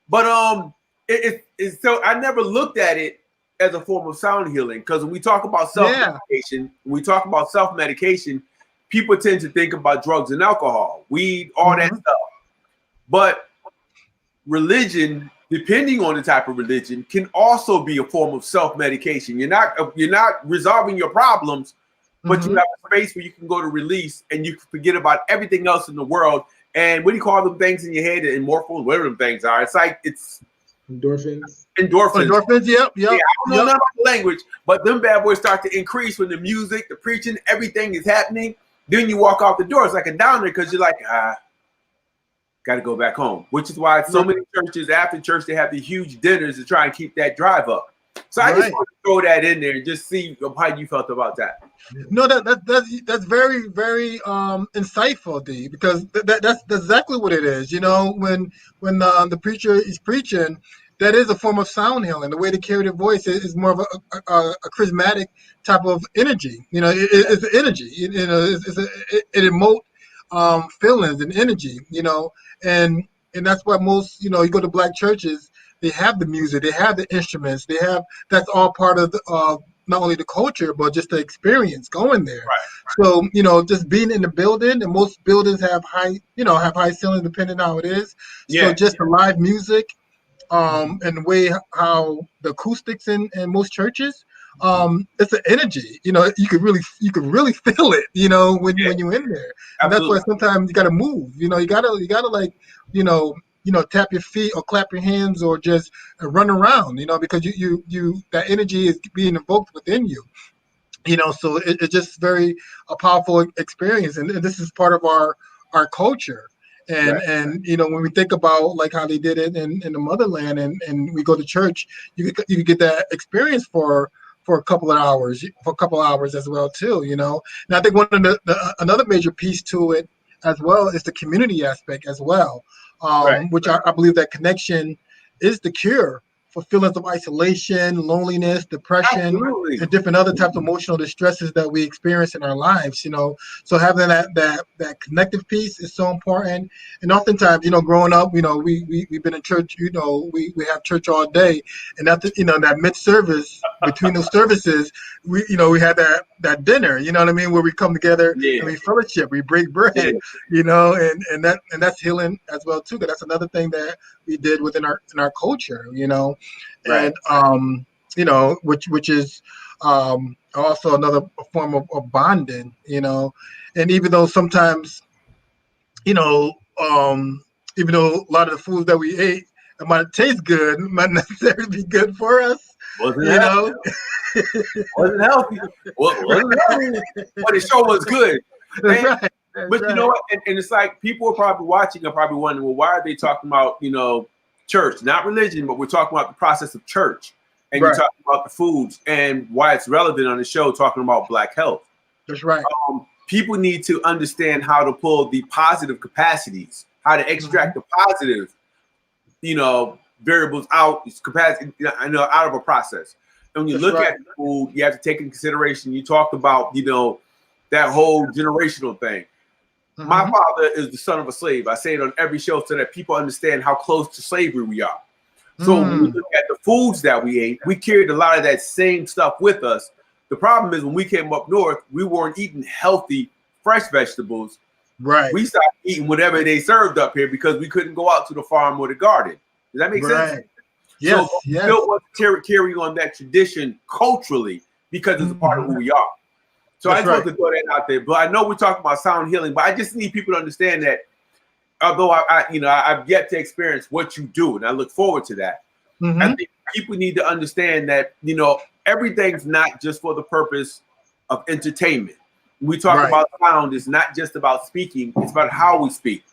But it's so I never looked at it as a form of sound healing, because when we talk about self-medication, people tend to think about drugs and alcohol, weed, all that stuff. But religion, depending on the type of religion, can also be a form of self-medication. You're not resolving your problems, but you have a space where you can go to release and you can forget about everything else in the world. And what do you call them things in your head? Endorphins, whatever them things are. It's like endorphins. Endorphins, yep. Yeah, I don't know nothing about the language, but them bad boys start to increase when the music, the preaching, everything is happening. Then you walk out the door. It's like a downer, because you're like, got to go back home. Which is why so many churches, after church, they have the huge dinners to try and keep that drive up. So I just want to throw that in there and just see how you felt about that. No, that's very, very insightful, D, because that's exactly what it is. You know, when the preacher is preaching, that is a form of sound healing. The way they carry their voice is more of a charismatic type of energy. You know, it's an energy. You know, it emote feelings and energy. You know, and that's why most, you know, you go to black churches, they have the music, they have the instruments, that's all part of not only the culture, but just the experience going there. Right. So, you know, just being in the building, and most buildings have high ceilings depending on how it is. Yeah. So just the live music, and the way how the acoustics in most churches, it's an energy. You know, you could really feel it, you know, when you're in there. And that's why sometimes you gotta move. You know, you gotta like, you know, tap your feet or clap your hands or just run around, you know, because you that energy is being evoked within you, you know. So it's just very a powerful experience, and this is part of our culture. And you know, when we think about like how they did it in the motherland, and we go to church, you could get that experience for a couple of hours as well too, you know. And I think one of another major piece to it as well is the community aspect as well. Which I believe that connection is the cure for feelings of isolation, loneliness, depression, and different other types of emotional distresses that we experience in our lives, you know. So having that connective piece is so important. And oftentimes, you know, growing up, you know, we've been in church, you know, we have church all day, and that mid-service, between those services, we had that dinner, you know what I mean, where we come together and we fellowship, we break bread, you know, and that's healing as well too. Because that's another thing that we did within our culture, you know. And you know, which is also another form of bonding, you know. And even though sometimes, you know, even though a lot of the foods that we ate, it might taste good, it might not necessarily be good for us. Wasn't healthy. Wasn't healthy. Wasn't healthy. But it sure was good. But you know what? And it's like people are probably watching and probably wondering, well, why are they talking about, you know, church, not religion, but we're talking about the process of church, and you're talking about the foods and why it's relevant on the show, talking about Black health. That's right. People need to understand how to pull the positive capacities, how to extract the positive, you know, variables out, capacity, I know, out of a process. And when you look at food, you have to take into consideration. You talked about, you know, that whole generational thing. My father is the son of a slave. I say it on every show so that people understand how close to slavery we are. So when we look at the foods that we ate, we carried a lot of that same stuff with us. The problem is when we came up north, we weren't eating healthy, fresh vegetables. Right. We stopped eating whatever they served up here because we couldn't go out to the farm or the garden. Does that make sense? Yes. So we still want to carry on that tradition culturally because it's a part of who we are. So I just want to throw that out there. But I know we're talking about sound healing, but I just need people to understand that although I've yet to experience what you do, and I look forward to that. I think people need to understand that, you know, everything's not just for the purpose of entertainment. When we talk about sound, it's not just about speaking, it's about how we speak.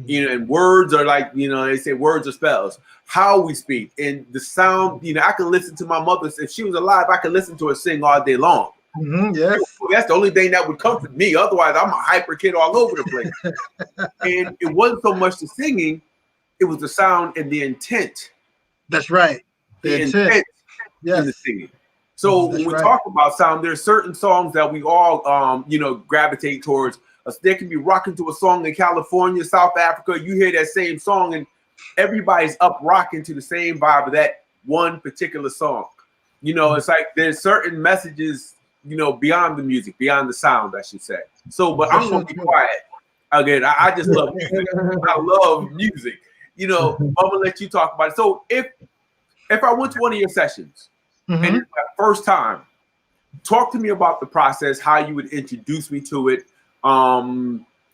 You know, and words are like, you know, they say words are spells. How we speak and the sound, you know, I can listen to my mother. If she was alive, I could listen to her sing all day long. Yes. That's the only thing that would comfort me. Otherwise, I'm a hyper kid all over the place. And it wasn't so much the singing, it was the sound and the intent. That's right. The intent in the singing. So when we talk about sound, there's certain songs that we all, gravitate towards. There can be rocking to a song in California, South Africa. You hear that same song, and everybody's up rocking to the same vibe of that one particular song. It's like there's certain messages, beyond the music, beyond the sound, I should say. So, but I'm gonna be quiet. Again, I just love music. I love music. I'm gonna let you talk about it. So if I went to one of your sessions and it's my first time, talk to me about the process, how you would introduce me to it.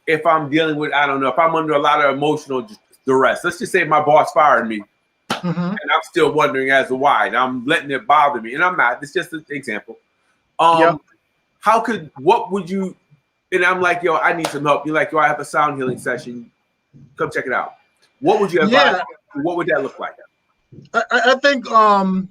If I'm dealing with, I don't know, if I'm under a lot of emotional duress, let's just say my boss fired me, and I'm still wondering as to why, and I'm letting it bother me, and I'm not. It's just an example. What would you? And I'm like, yo, I need some help. You're like, yo, I have a sound healing session. Come check it out. What would you advise? What would that look like? I think I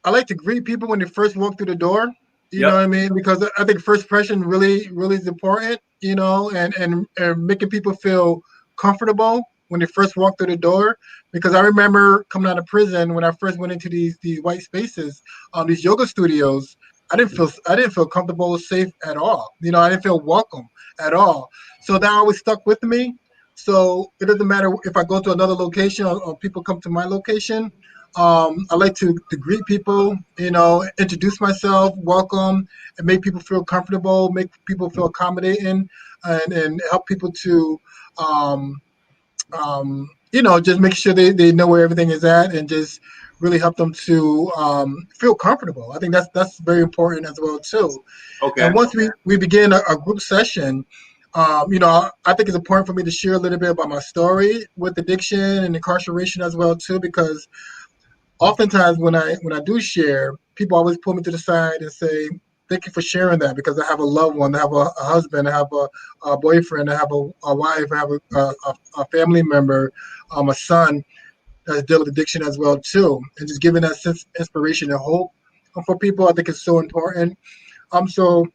like to greet people when they first walk through the door. You know what I mean? Because I think first impression really is important, and making people feel comfortable when they first walk through the door. Because I remember coming out of prison when I first went into these white spaces, these yoga studios. I didn't feel comfortable, safe at all. I didn't feel welcome at all. So that always stuck with me. So it doesn't matter if I go to another location or people come to my location. I like to greet people, introduce myself, welcome, and make people feel comfortable, make people feel accommodating, and help people to, just make sure they know where everything is at, and just really help them to feel comfortable. I think that's very important as well too. Okay. And once we begin a group session, I think it's important for me to share a little bit about my story with addiction and incarceration as well too, because oftentimes when I do share, people always pull me to the side and say, "Thank you for sharing that," because I have a loved one, I have a husband, I have a boyfriend, I have a wife, I have a family member, a son that's dealing with addiction as well too, and just giving that sense of inspiration and hope for people, I think is so important. So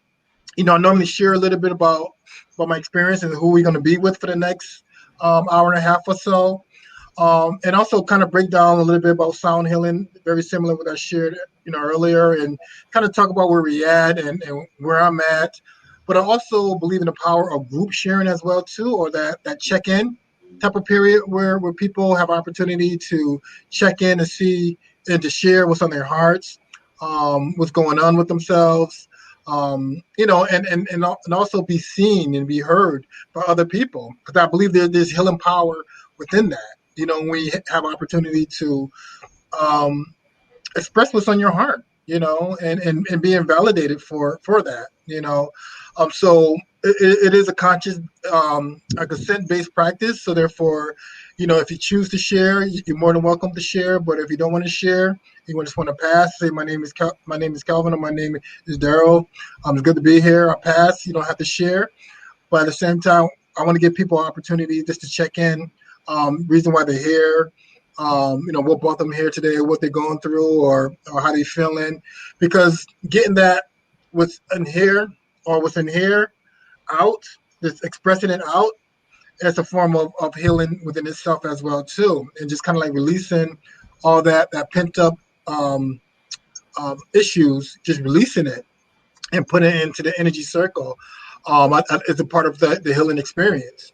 I normally share a little bit about my experience and who we're going to be with for the next hour and a half or so. And also kind of break down a little bit about sound healing, very similar to what I shared, earlier, and kind of talk about where we're at and where I'm at. But I also believe in the power of group sharing as well too, or that check-in type of period where people have opportunity to check in and see and to share what's on their hearts, what's going on with themselves, and also be seen and be heard by other people, because I believe there's healing power within that. When we have opportunity to express what's on your heart, and being validated for that, so it is a conscious, a consent-based practice. So therefore, if you choose to share, you're more than welcome to share. But if you don't want to share, you just want to pass, say, my name is Calvin, or my name is Daryl. It's good to be here. I pass. You don't have to share. But at the same time, I want to give people an opportunity just to check in, reason why they're here, what brought them here today, what they're going through, or how they're feeling. Because getting that what's in here out, just expressing it out, as a form of healing within itself as well too, and just kind of like releasing all that pent up issues, just releasing it and putting it into the energy circle. It's a part of the healing experience.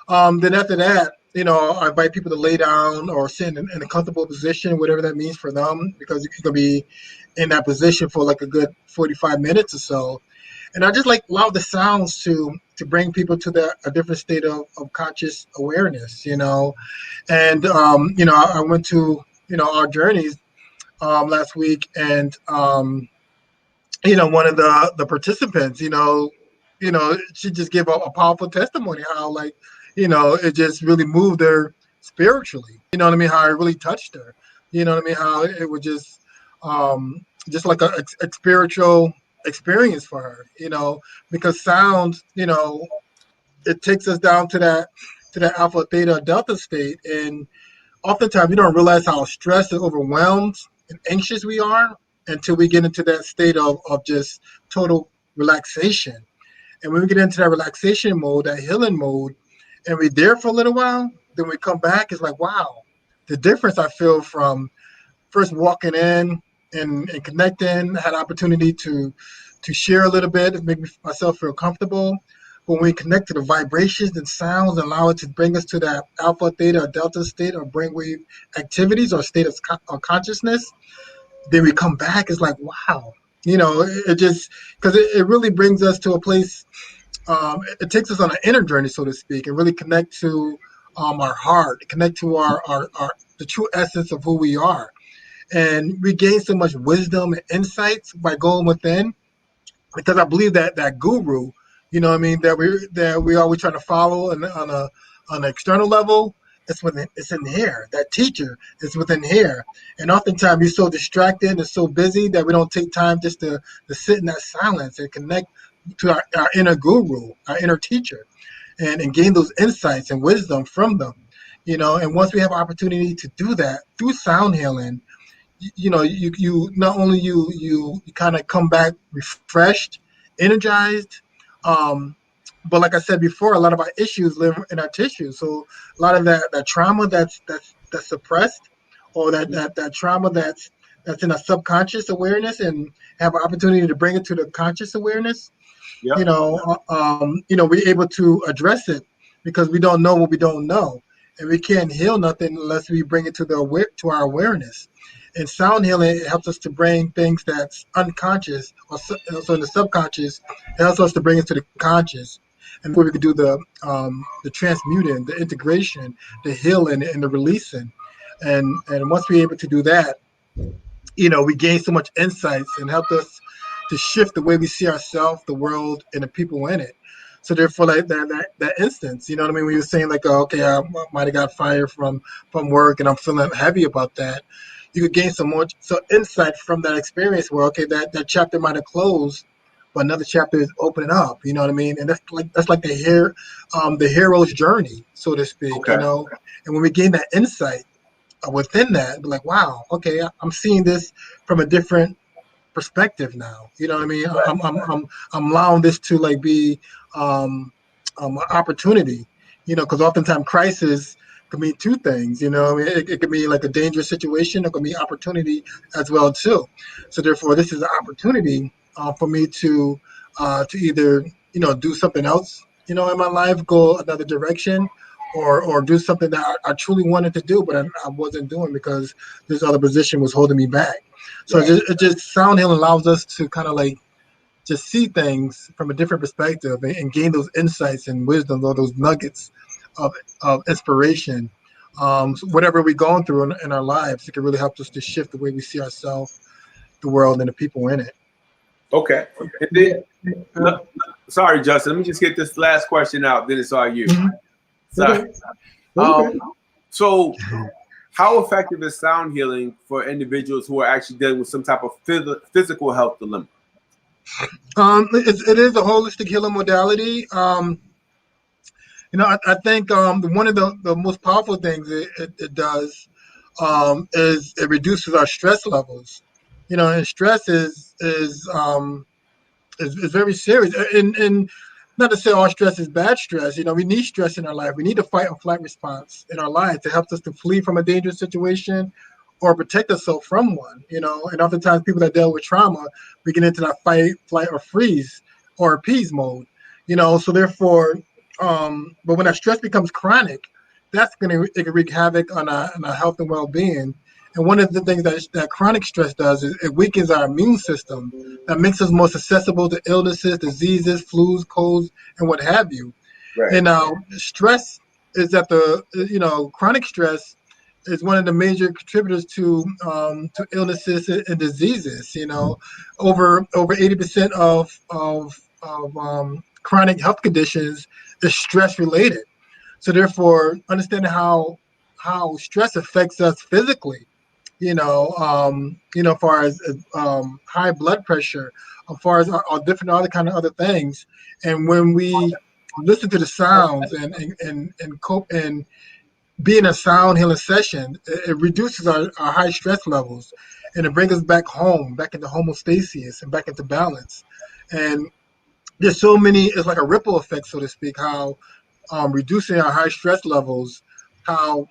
Then after that, I invite people to lay down or sit in a comfortable position, whatever that means for them, because you can be in that position for like a good 45 minutes or so. And I just allow the sounds to bring people to a different state of conscious awareness, And, I went to, our journeys last week, and, one of the participants, she just gave a powerful testimony how, it just really moved her spiritually. You know what I mean? How it really touched her. You know what I mean? How it was just like a spiritual experience for her, because sound, it takes us down to that alpha, theta, delta state. And oftentimes we don't realize how stressed and overwhelmed and anxious we are until we get into that state of just total relaxation. And when we get into that relaxation mode, that healing mode, and we're there for a little while, then we come back, it's like, wow, the difference I feel from first walking in and connecting, had opportunity to share a little bit, make myself feel comfortable. When we connect to the vibrations and sounds and allow it to bring us to that alpha, theta, or delta state or brainwave activities or state of consciousness, then we come back. It's like, wow, it just, because it really brings us to a place, it takes us on an inner journey, so to speak, and really connect to our heart, connect to our the true essence of who we are. And we gain so much wisdom and insights by going within, because I believe that that guru, what I mean, that we always try to follow on an external level, it's in here. That teacher is within here. And oftentimes we're so distracted and so busy that we don't take time just to sit in that silence and connect to our inner guru, our inner teacher, and gain those insights and wisdom from them. And once we have opportunity to do that through sound healing, you not only you kind of come back refreshed, energized, but like I said before, a lot of our issues live in our tissues. So a lot of that trauma that's suppressed, or that trauma that's in a subconscious awareness, and have an opportunity to bring it to the conscious awareness. Yep. We're able to address it because we don't know what we don't know, and we can't heal nothing unless we bring it to our awareness. And sound healing, it helps us to bring things that's unconscious, or so in the subconscious. It helps us to bring it to the conscious, and where we can do the transmuting, the integration, the healing, and the releasing. And once we're able to do that, we gain so much insights and help us to shift the way we see ourselves, the world, and the people in it. So therefore, like that instance, you know what I mean? When you're saying like, oh, okay, I might have got fired from work, and I'm feeling heavy about that. You could gain some insight from that experience where, okay, that chapter might have closed, but another chapter is opening up. You know what I mean? And that's like the hero's journey, so to speak. Okay. And when we gain that insight within that, we're like, wow, okay, I'm seeing this from a different perspective now. You know what I mean? Right. I'm allowing this to like be an opportunity. Because oftentimes crisis could mean two things. I mean, it could be like a dangerous situation. It could be opportunity as well too. So therefore, this is an opportunity for me to either do something else in my life, go another direction, or do something that I truly wanted to do, but I wasn't doing because this other position was holding me back. So right. it just sound healing allows us to kind of like just see things from a different perspective and gain those insights and wisdom, or those nuggets of inspiration. So whatever we're going through in our lives, it can really help us to shift the way we see ourselves, the world, and the people in it. Okay. And then, sorry, Justin. Let me just get this last question out. Then it's all you. Mm-hmm. Sorry. Okay. So, how effective is sound healing for individuals who are actually dealing with some type of physical health dilemma? It is a holistic healing modality. I think one of the most powerful things it does is it reduces our stress levels. And stress is very serious. And not to say all stress is bad stress. We need stress in our life. We need a fight or flight response in our life to help us to flee from a dangerous situation or protect ourselves from one. And oftentimes people that deal with trauma, we get into that fight, flight, or freeze or appease mode. So therefore, but when that stress becomes chronic, it can wreak havoc on our health and well-being. And one of the things that chronic stress does is it weakens our immune system. That makes us more susceptible to illnesses, diseases, flus, colds, and what have you. Right. And stress is chronic stress is one of the major contributors to illnesses and diseases. Over 80% of chronic health conditions is stress related. So therefore, understanding how stress affects us physically, as far as high blood pressure, as far as our different other things. And when we listen to the sounds and cope and be in a sound healing session, it reduces our high stress levels. and it brings us back home, back into homeostasis and back into balance. And there's so many, it's like a ripple effect, so to speak, how reducing our high stress levels, how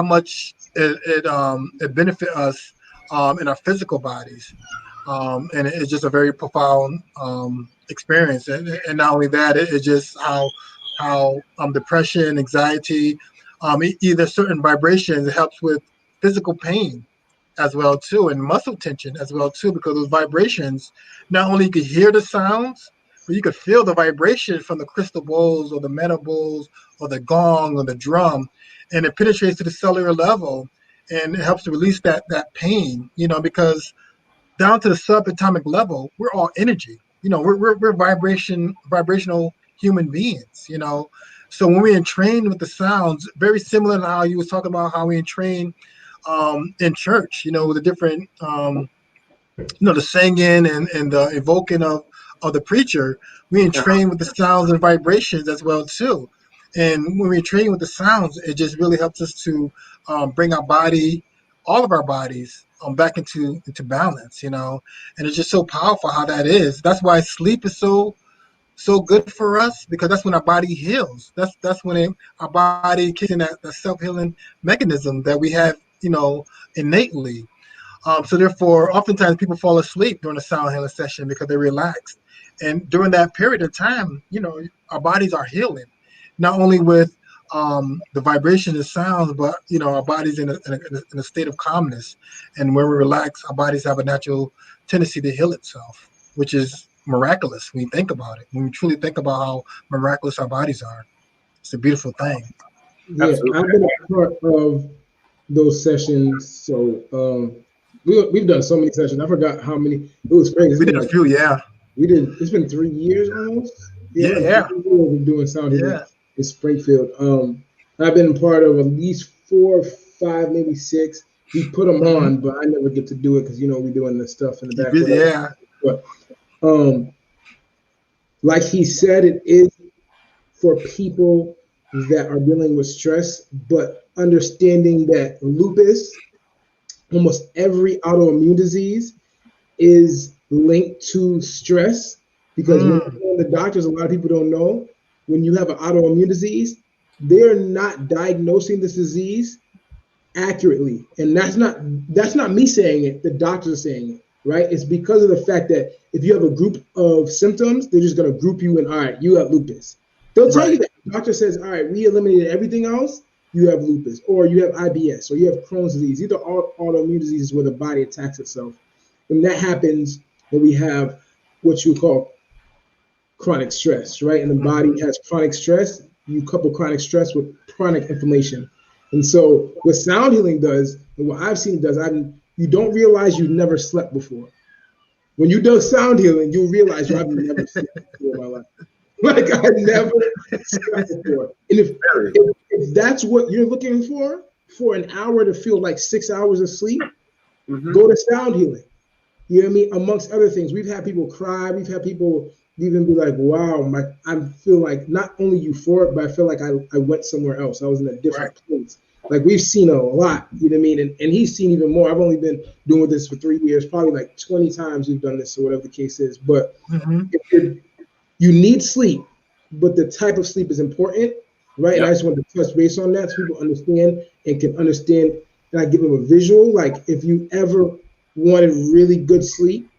much it benefit us in our physical bodies. And it's just a very profound experience. And not only that, it's just how depression, anxiety, either certain vibrations, it helps with physical pain as well too, and muscle tension as well too, because those vibrations, not only you could hear the sounds, but you could feel the vibration from the crystal bowls or the metal bowls or the gong or the drum, and it penetrates to the cellular level, and it helps to release that pain, because down to the subatomic level, we're all energy. We're vibrational human beings. So when we entrain with the sounds, very similar to how you was talking about how we entrain in church. With the different the singing and the evoking of the preacher, we entrain with the sounds and vibrations as well too. And when we train with the sounds, it just really helps us to bring our body, all of our bodies, back into balance. And it's just so powerful how that is. That's why sleep is so good for us, because that's when our body heals. That's when our body kicks in that self-healing mechanism that we have, innately. So therefore, oftentimes people fall asleep during a sound healing session because they're relaxed. And during that period of time, our bodies are healing, not only with the vibration and sounds, but our bodies in a state of calmness. And when we relax, our bodies have a natural tendency to heal itself, which is miraculous when you think about it. When we truly think about how miraculous our bodies are, it's a beautiful thing. Yeah, Absolutely. I've been a part of those sessions. So we've done so many sessions. I forgot how many. It was crazy. We did a few, yeah. We did. It's been 3 years almost. Yeah. 3 years we've been doing sound healing Yeah. in Springfield. I've been part of at least 4, 5, maybe 6. We put them on, but I never get to do it because we're doing this stuff in the background. Yeah. But like he said, it is for people that are dealing with stress, but understanding that lupus, almost every autoimmune disease, is linked to stress, because when the doctors, a lot of people don't know, when you have an autoimmune disease, they're not diagnosing this disease accurately. And that's not me saying it, the doctors are saying it, right? It's because of the fact that if you have a group of symptoms, they're just going to group you in, all right, you have lupus. They'll tell you that. The doctor says, all right, we eliminated everything else, you have lupus, or you have IBS, or you have Crohn's disease. These are all autoimmune diseases where the body attacks itself. And that happens when we have what you call chronic stress, right? And the body has chronic stress. You couple chronic stress with chronic inflammation. And so what sound healing does, and what I've seen does, you don't realize you've never slept before. When you do sound healing, you'll realize I've never slept before in my life. Like I never slept before. And if that's what you're looking for an hour to feel like 6 hours of sleep, go to sound healing. You know what I mean? Amongst other things, we've had people cry. We've had people even be like, wow, I feel like not only euphoric, but I feel like I went somewhere else. I was in a different place. Like we've seen a lot, you know what I mean? And he's seen even more. I've only been doing this for 3 years, probably like 20 times we've done this or whatever the case is. But you need sleep, but the type of sleep is important, right? Yep. And I just want to touch base on that so people understand and can understand. And I give them a visual. Like if you ever wanted really good sleep,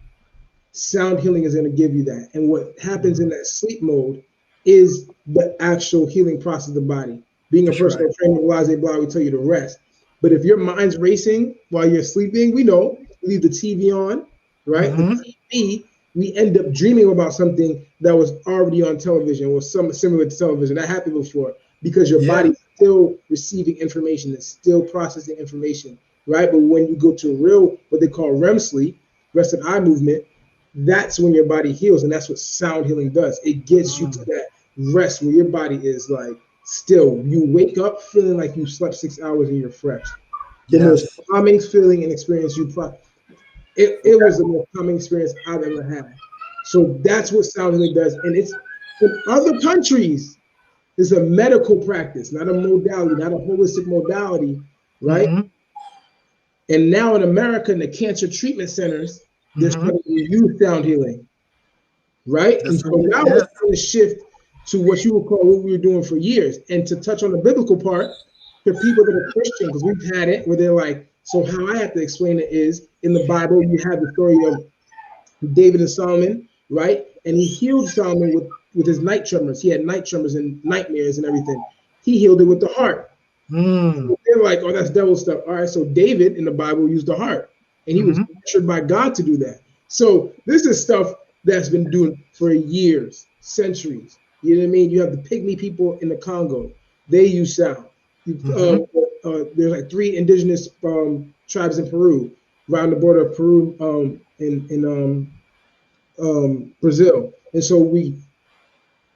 sound healing is going to give you that. And what happens in that sleep mode is the actual healing process of the body. Being a personal trainer, blah, we tell you to rest. But if your mind's racing while you're sleeping, we know, leave the TV on, right? The TV, we end up dreaming about something that was already on television or something similar to television. That happened before because your body's still receiving information, it's still processing information, right? But when you go to real, what they call REM sleep, rested eye movement, that's when your body heals. And that's what sound healing does. It gets you to that rest where your body is like still. You wake up feeling like you slept 6 hours and you're fresh. The most calming feeling and experience it was the most calming experience I've ever had. So that's what sound healing does. And it's in other countries, it's a medical practice, not a modality, not a holistic modality, right? And And now in America, in the cancer treatment centers, they're starting to use sound healing, right? And so now it's going to shift to what you would call what we were doing for years. And to touch on the biblical part, for people that are Christian, because we've had it where they're like, so how I have to explain it is in the Bible, you have the story of David and Solomon, right? And he healed Solomon with his night tremors. He had night tremors and nightmares and everything. He healed it with the heart. So they're like, oh, that's devil stuff. All right, so David in the Bible used the heart, and he was pressured by God to do that. So this is stuff that's been doing for years, centuries. You know what I mean? You have the Pygmy people in the Congo. They use sound. There's like 3 indigenous tribes in Peru, around the border of Peru in Brazil. And so we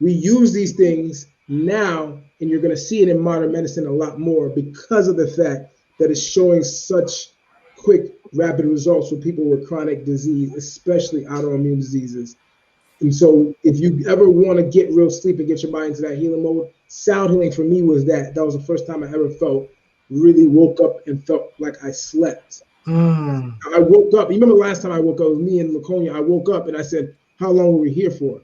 use these things now, and you're going to see it in modern medicine a lot more because of the fact that it's showing such quick, rapid results for people with chronic disease, especially autoimmune diseases. And so if you ever want to get real sleep and get your body into that healing mode, sound healing for me was that. That was the first time I ever really woke up and felt like I slept. I woke up. You remember the last time I woke up, it was me in Laconia. I woke up and I said, how long were we here for?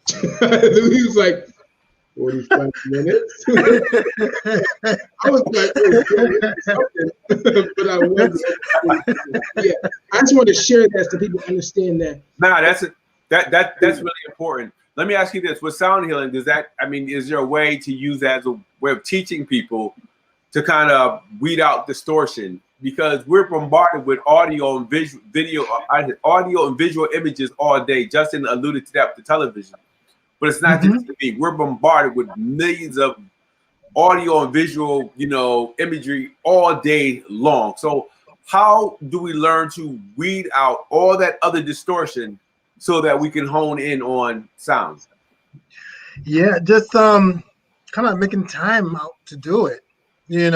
He was like, 45 minutes. I was like, but I wasn't. Yeah, I just want to share that so people understand that. Nah, that's really important. Let me ask you this: with sound healing, is there a way to use that as a way of teaching people to kind of weed out distortion? Because we're bombarded with audio and visual images all day. Justin alluded to that with the television. But it's not just me. We're bombarded with millions of audio and visual, imagery all day long. So how do we learn to weed out all that other distortion so that we can hone in on sounds? Yeah, just kind of making time out to do it, and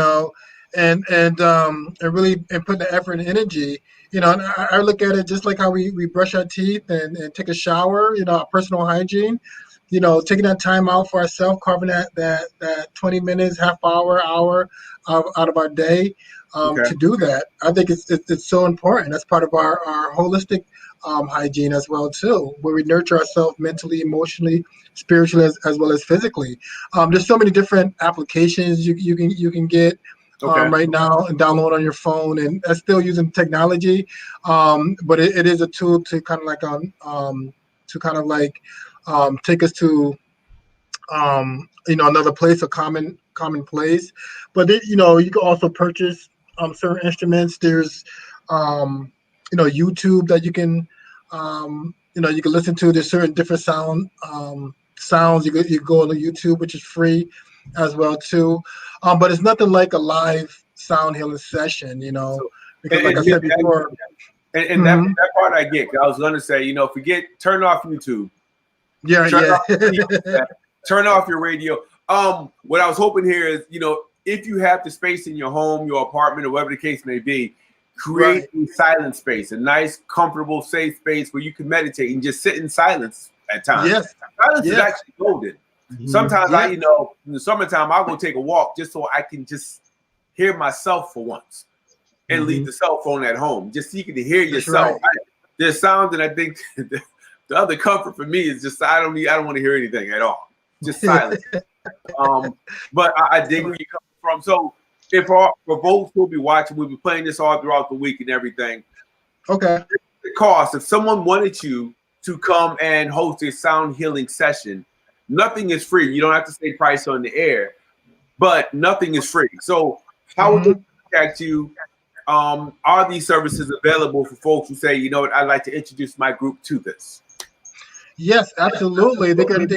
really put the effort and energy. And I look at it just like how we brush our teeth and take a shower, personal hygiene. Taking that time out for ourselves, carving that 20 minutes, half hour out of our day to do that. I think it's so important. That's part of our holistic hygiene as well too, where we nurture ourselves mentally, emotionally, spiritually, as well as physically. There's so many different applications you can get right now and download on your phone, and that's still using technology, but it is a tool to kind of like take us to another place, a common place. But you can also purchase certain instruments. There's YouTube that you can you can listen to. There's certain different sounds you go on the YouTube, which is free as well too. But it's nothing like a live sound healing session, because like I said before. And that part I get. I was going to say, turn off YouTube. Turn off your radio. What I was hoping here is, if you have the space in your home, your apartment, or whatever the case may be, create a silent space, a nice, comfortable, safe space where you can meditate and just sit in silence at times. Yes. Silence is actually golden. Sometimes in the summertime, I'll go take a walk just so I can just hear myself for once and leave the cell phone at home, just so you can hear yourself. There's sounds, and I think the other comfort for me is just I don't want to hear anything at all, just silence. But I dig where you're coming from. So if for folks who'll be watching, we'll be playing this all throughout the week and everything. Okay. The cost, if someone wanted you to come and host a sound healing session, nothing is free. You don't have to say price on the air, but nothing is free. So how would they contact you? Are these services available for folks who say, I'd like to introduce my group to this? Yes, absolutely. They could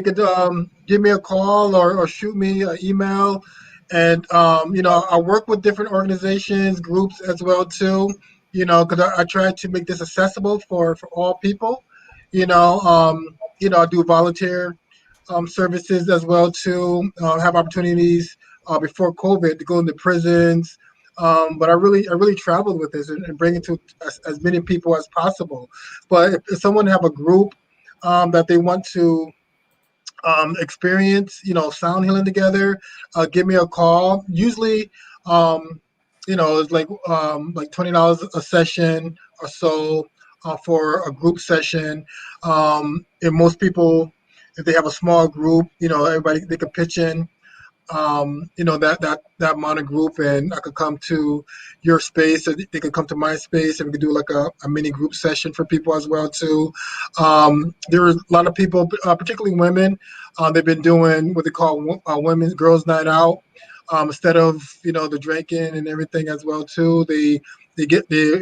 give me a call or shoot me an email, and I work with different organizations, groups as well too. Because I try to make this accessible for all people. I do volunteer services as well too. Have opportunities before COVID to go into prisons. But I really traveled with this and bring it to as many people as possible. But if someone have a group that they want to experience, sound healing together, give me a call. Usually, it's like $20 a session or so for a group session. And most people, if they have a small group, everybody they could pitch in. That amount of group, and I could come to your space, or they could come to my space, and we could do like a mini group session for people as well too. There are a lot of people, particularly women, they've been doing what they call women's girls' night out. Instead of the drinking and everything as well too, they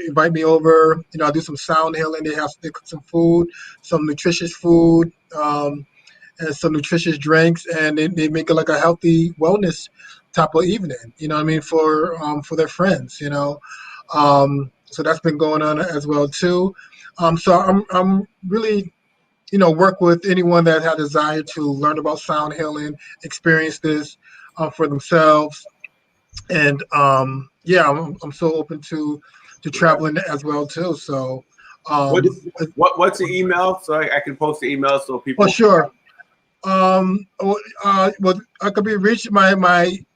invite me over. I do some sound healing. They cook some food, some nutritious food. And some nutritious drinks, and they make it like a healthy wellness type of evening. You know what I mean, for their friends. So that's been going on as well too. So I'm really work with anyone that has a desire to learn about sound healing, experience this for themselves, and yeah, I'm so open to traveling as well too. So What's the email so I can post the email so people? Oh, sure. Well, I could be reached. My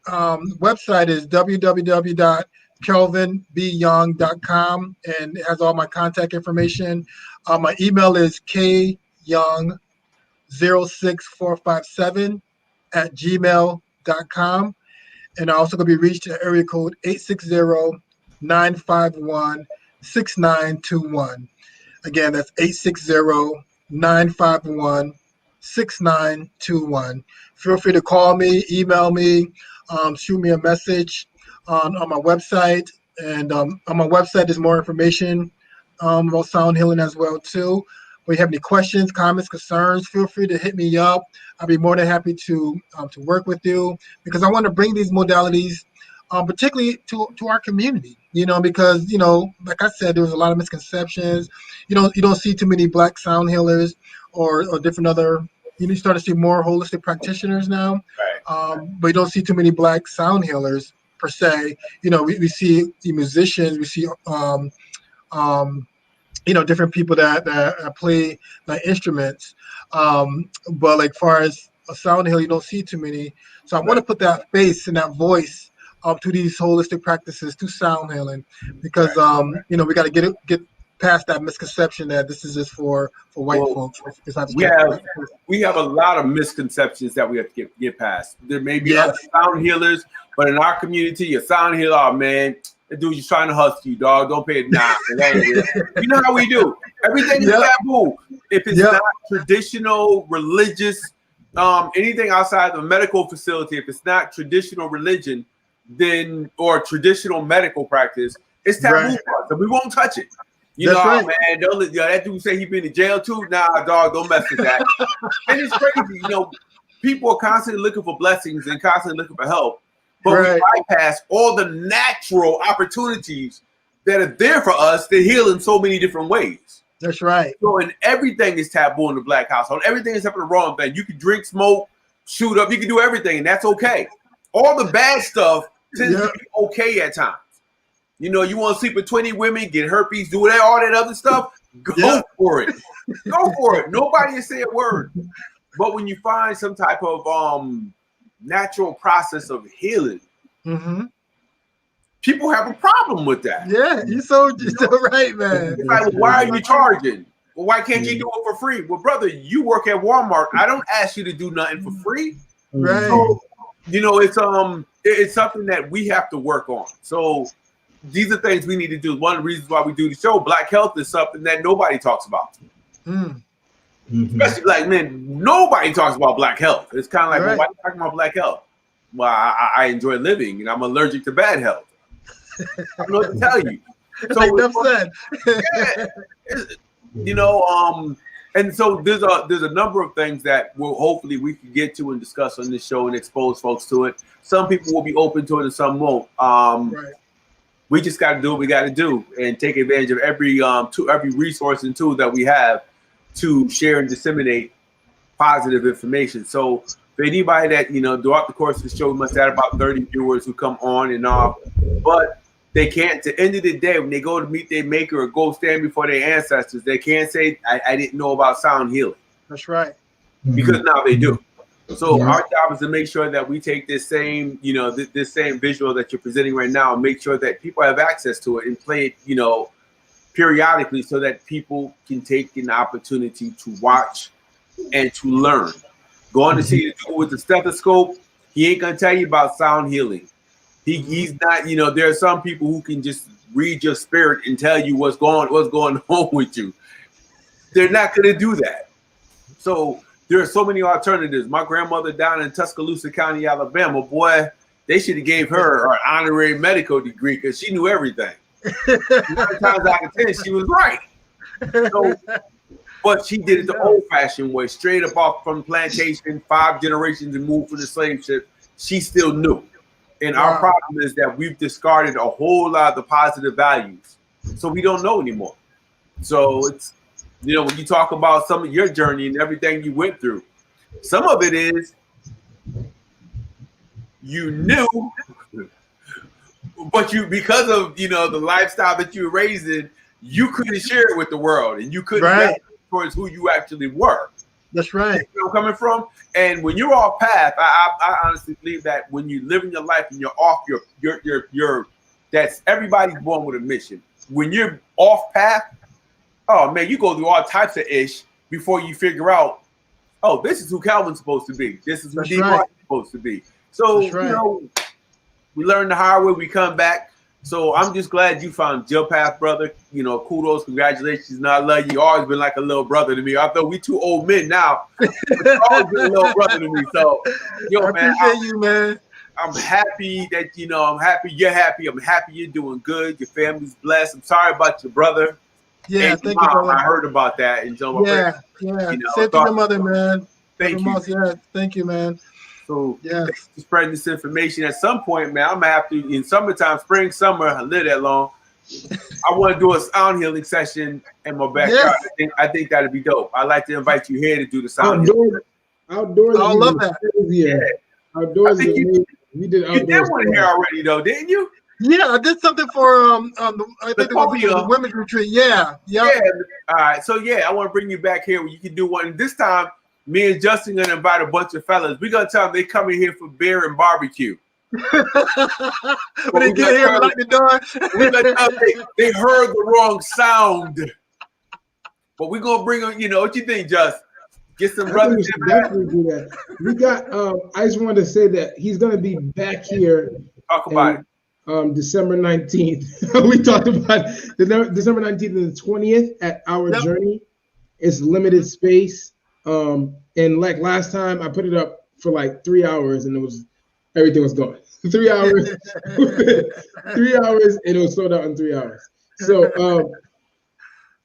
website is www.kelvinbyoung.com, and it has all my contact information. My email is kyoung06457@gmail.com, and I also could be reached at area code 860-951-6921. Again, that's 860-951-6921. Feel free to call me, email me, shoot me a message on my website. And on my website, there's more information about sound healing as well too. If you have any questions, comments, concerns, feel free to hit me up. I'll be more than happy to work with you, because I want to bring these modalities, particularly to our community. Because like I said, there's a lot of misconceptions. You don't see too many Black sound healers or different other. You start to see more holistic practitioners now, but you don't see too many Black sound healers per se. We see the musicians, we see different people that play like instruments, but like far as a sound healer, you don't see too many. So I want to put that face and that voice to these holistic practices, to sound healing, because we got to get past that misconception that this is just for white folks. We have a lot of misconceptions that we have to get past. There may be other sound healers, but in our community, a sound healer, oh man, the dude just trying to hustle you, dog. Don't pay it. Nah, it ain't real. You know how we do. Everything is taboo. If it's not traditional, religious, anything outside of a medical facility, if it's not traditional religion, then or traditional medical practice, it's taboo for us, so we won't touch it. Man, that dude say he been in jail too. Nah, dog, don't mess with that. And it's crazy, people are constantly looking for blessings and constantly looking for help, but we bypass all the natural opportunities that are there for us to heal in so many different ways. That's right. So, and everything is taboo in the Black household. Everything except for the wrong thing. You can drink, smoke, shoot up. You can do everything, and that's okay. All the bad stuff tends to be okay at times. You want to sleep with 20 women, get herpes, do that, all that other stuff. Go for it. Go for it. Nobody is saying a word. But when you find some type of natural process of healing, people have a problem with that. Yeah, you're so right, man. It's like, well, why are you charging? Well, why can't you do it for free? Well, brother, you work at Walmart. I don't ask you to do nothing for free. Right. So, it's something that we have to work on. So these are things we need to do. One of the reasons why we do the show, Black Health, is something that nobody talks about. Especially Black men. Nobody talks about Black health. It's kind of like, well, why are you talking about Black health? Well, I enjoy living and I'm allergic to bad health. I don't know what to tell you. So and so there's a number of things that hopefully we can get to and discuss on this show and expose folks to it. Some people will be open to it and some won't. We just got to do what we got to do and take advantage of every resource and tool that we have to share and disseminate positive information. So for anybody that, throughout the course of the show, we must have about 30 viewers who come on and off, but they can't, at the end of the day, when they go to meet their maker or go stand before their ancestors, they can't say, I didn't know about sound healing. That's right. Because now they do. So Yeah. our job is to make sure that we take this same, this same visual that you're presenting right now, and make sure that people have access to it and play it, periodically, so that people can take an opportunity to watch and to learn. Going to see the dude with the stethoscope, he ain't gonna tell you about sound healing. He's not, there are some people who can just read your spirit and tell you what's going on with you. They're not gonna do that. So there are so many alternatives. My grandmother down in Tuscaloosa County, Alabama, boy, they should have gave her an honorary medical degree because she knew everything. 9 times out of 10, she was right. So, but she did it the old-fashioned way, straight up off from plantation, 5 generations removed from the slave ship. She still knew. And our problem is that we've discarded a whole lot of the positive values. So we don't know anymore. So it's, when you talk about some of your journey and everything you went through, some of it is you knew, but because of, the lifestyle that you were raised in, you couldn't share it with the world, and you couldn't get towards who you actually were. That's right. You know where I'm coming from? And when you're off path, I honestly believe that when you live in your life and you're off your that's everybody's born with a mission. When you're off path, oh man, you go through all types of ish before you figure out, oh, this is who Calvin's supposed to be. This is who D. Martin's supposed to be. So, we learn the hard way, we come back. So I'm just glad you found your path, brother. Kudos, congratulations. And I love you. You've always been like a little brother to me. Although we 2 old men now, you've always been a little brother to me. So, I appreciate you, man. I'm happy that, I'm happy you're happy. I'm happy you're doing good. Your family's blessed. I'm sorry about your brother. Yeah, and thank you, brother. I heard about that. And yeah. Say to your mother, man. Thank you. Yeah, thank you, man. So thanks for spreading this information. At some point, man, I'm gonna have to, in summertime, spring, summer, I live that long. I want to do a sound healing session in my backyard. Yes. I think that'd be dope. I'd like to invite you here to do the sound healing. Outdoors. I love that. Yeah. Outdoors. We did outdoors. You did one here already, though, didn't you? Yeah, I did something for I think it was the women's retreat. Yeah. All right. So I want to bring you back here where you can do one. This time, me and Justin gonna invite a bunch of fellas. We're gonna tell them they come in here for beer and barbecue. When they get here, lock the door. We're gonna tell them they heard the wrong sound. But we're gonna bring them. What you think, Justin? Get some brothers. We should definitely do that. We got. I just wanted to say that he's gonna be back here. Talk about it. December 19th. We talked about December 19th and the 20th at Our Journey. It's limited space. And like last time, I put it up for like 3 hours, and everything was gone. 3 hours, 3 hours, and it was sold out in 3 hours. So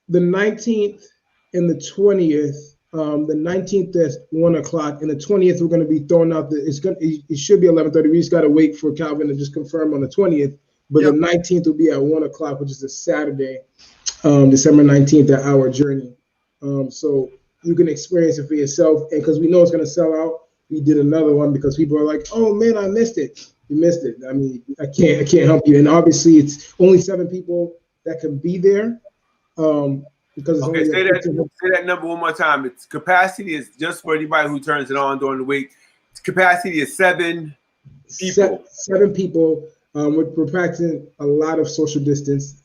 the 19th and the 20th. The 19th is 1 o'clock, and the 20th we're going to be throwing out it should be 11:30. We just got to wait for Calvin to just confirm on the 20th. But the 19th will be at 1 o'clock, which is a Saturday, December 19th at Our Journey. So you can experience it for yourself, and because we know it's going to sell out, we did another one because people are like, "Oh man, I missed it." You missed it. I mean, I can't help you. And obviously, it's only 7 people that can be there. Because it's only say that number one more time. Its capacity is just for anybody who turns it on during the week. Its capacity is 7 people. 7 people. We're practicing a lot of social distance.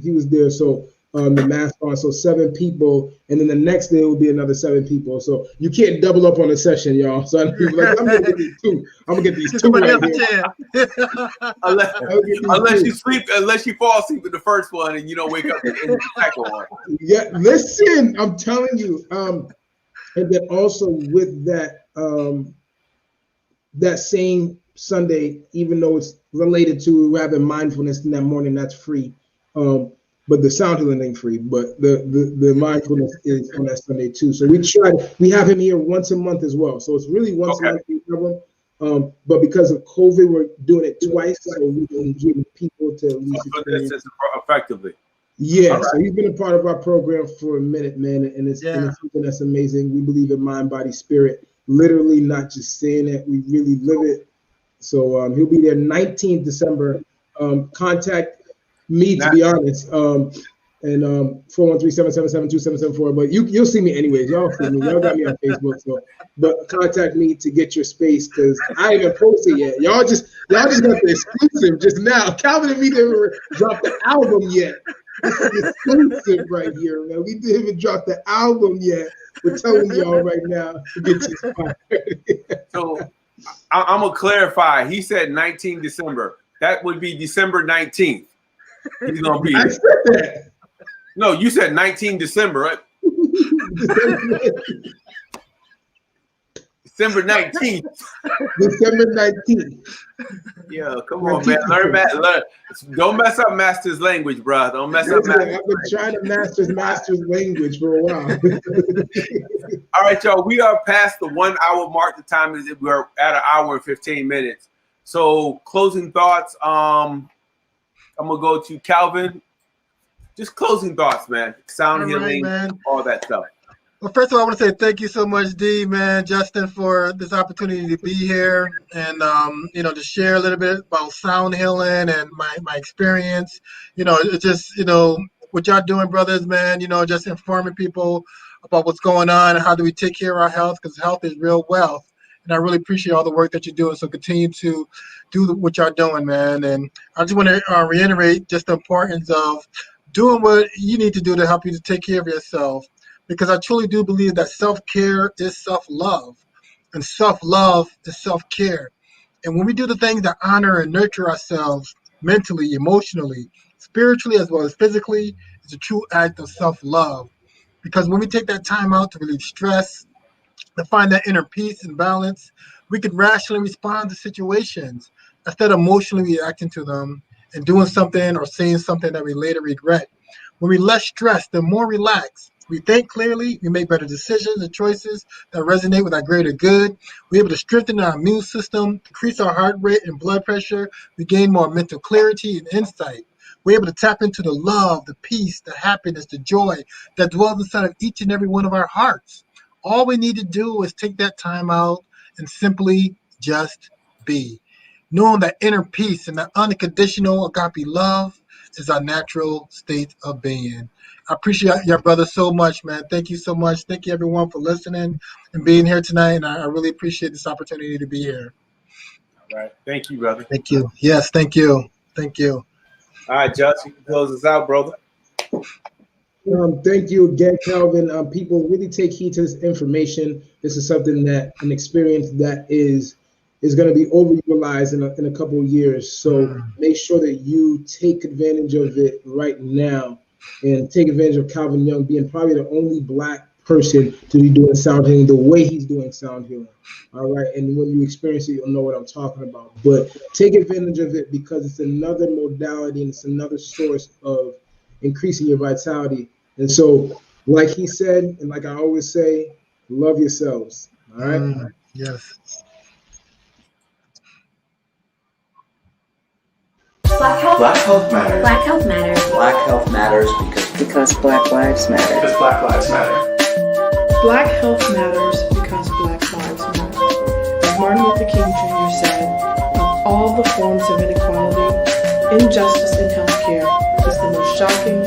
He was there, so the mask on. So 7 people, and then the next day will be another 7 people. So you can't double up on a session, y'all. So people like, I'm gonna get these 2. I'm gonna get these 2 right here. Unless you fall asleep with the first one and you don't wake up at the end of the second one. Yeah, listen, I'm telling you. And then also with that, that same Sunday, even though it's related to having mindfulness in that morning, that's free. But the sound healing ain't free, but the mindfulness is on that Sunday too. So we have him here once a month as well. So it's really once a month. But because of COVID, we're doing it twice, so we can give people to at least experience effectively. Yeah, right. So he's been a part of our program for a minute, man, and it's something that's amazing. We believe in mind, body, spirit, literally not just saying it, we really live it. So he'll be there 19th December. Contact me, to be honest, and 413-777-2774. But you'll see me anyways. Y'all see me. Y'all got me on Facebook. So, but contact me to get your space because I ain't even posted yet. Y'all just got the exclusive just now. Calvin and me didn't drop the album yet. This is exclusive right here, man. We didn't even drop the album yet. We're telling y'all right now to get you inspired. So I'm gonna clarify. He said 19 December. That would be December 19th. He's gonna be. I said that. No, you said 19 December, right? December 19th. December 19th. Yeah, come on, man. Learn. Don't mess up master's language, bro. Don't mess up master's I've been trying to master's language for a while. All right, y'all. We are past the 1 hour mark. The time is we're at 1 hour and 15 minutes. So closing thoughts. I'm gonna go to Calvin. Just closing thoughts, man. Sound healing, man. All that stuff. Well, first of all, I want to say thank you so much, D, man, Justin, for this opportunity to be here and, to share a little bit about sound healing and my experience. It's just, what y'all doing, brothers, man, just informing people about what's going on and how do we take care of our health, because health is real wealth. And I really appreciate all the work that you're doing. So continue to do what y'all doing, man. And I just want to reiterate just the importance of doing what you need to do to help you to take care of yourself. Because I truly do believe that self-care is self-love, and self-love is self-care. And when we do the things that honor and nurture ourselves mentally, emotionally, spiritually, as well as physically, it's a true act of self-love. Because when we take that time out to relieve stress, to find that inner peace and balance, we can rationally respond to situations instead of emotionally reacting to them and doing something or saying something that we later regret. When we're less stressed and more relaxed, we think clearly, we make better decisions and choices that resonate with our greater good. We're able to strengthen our immune system, increase our heart rate and blood pressure. We gain more mental clarity and insight. We're able to tap into the love, the peace, the happiness, the joy that dwells inside of each and every one of our hearts. All we need to do is take that time out and simply just be. Knowing that inner peace and that unconditional agape love is our natural state of being. I appreciate your brother so much, man. Thank you so much. Thank you, everyone, for listening and being here tonight. And I really appreciate this opportunity to be here. All right. Thank you, brother. Thank you. Yes, thank you. Thank you. All right, Josh, you can close us out, brother. Thank you again, Calvin. People really take heed to this information. This is something an experience that is going to be overutilized in a couple of years. So make sure that you take advantage of it right now and take advantage of Calvin Young being probably the only Black person to be doing sound healing the way he's doing sound healing. All right. And when you experience it, you'll know what I'm talking about. But take advantage of it because it's another modality and it's another source of increasing your vitality. And so, like he said, and like I always say, love yourselves. All right. Yes. Black Health Matters. Black Health Matters. Black Health Matters Because Black Lives Matter. because Black Lives Matter. Black health matters because Black lives matter. As Martin Luther King Jr. said, of all the forms of inequality, injustice in healthcare is the most shocking,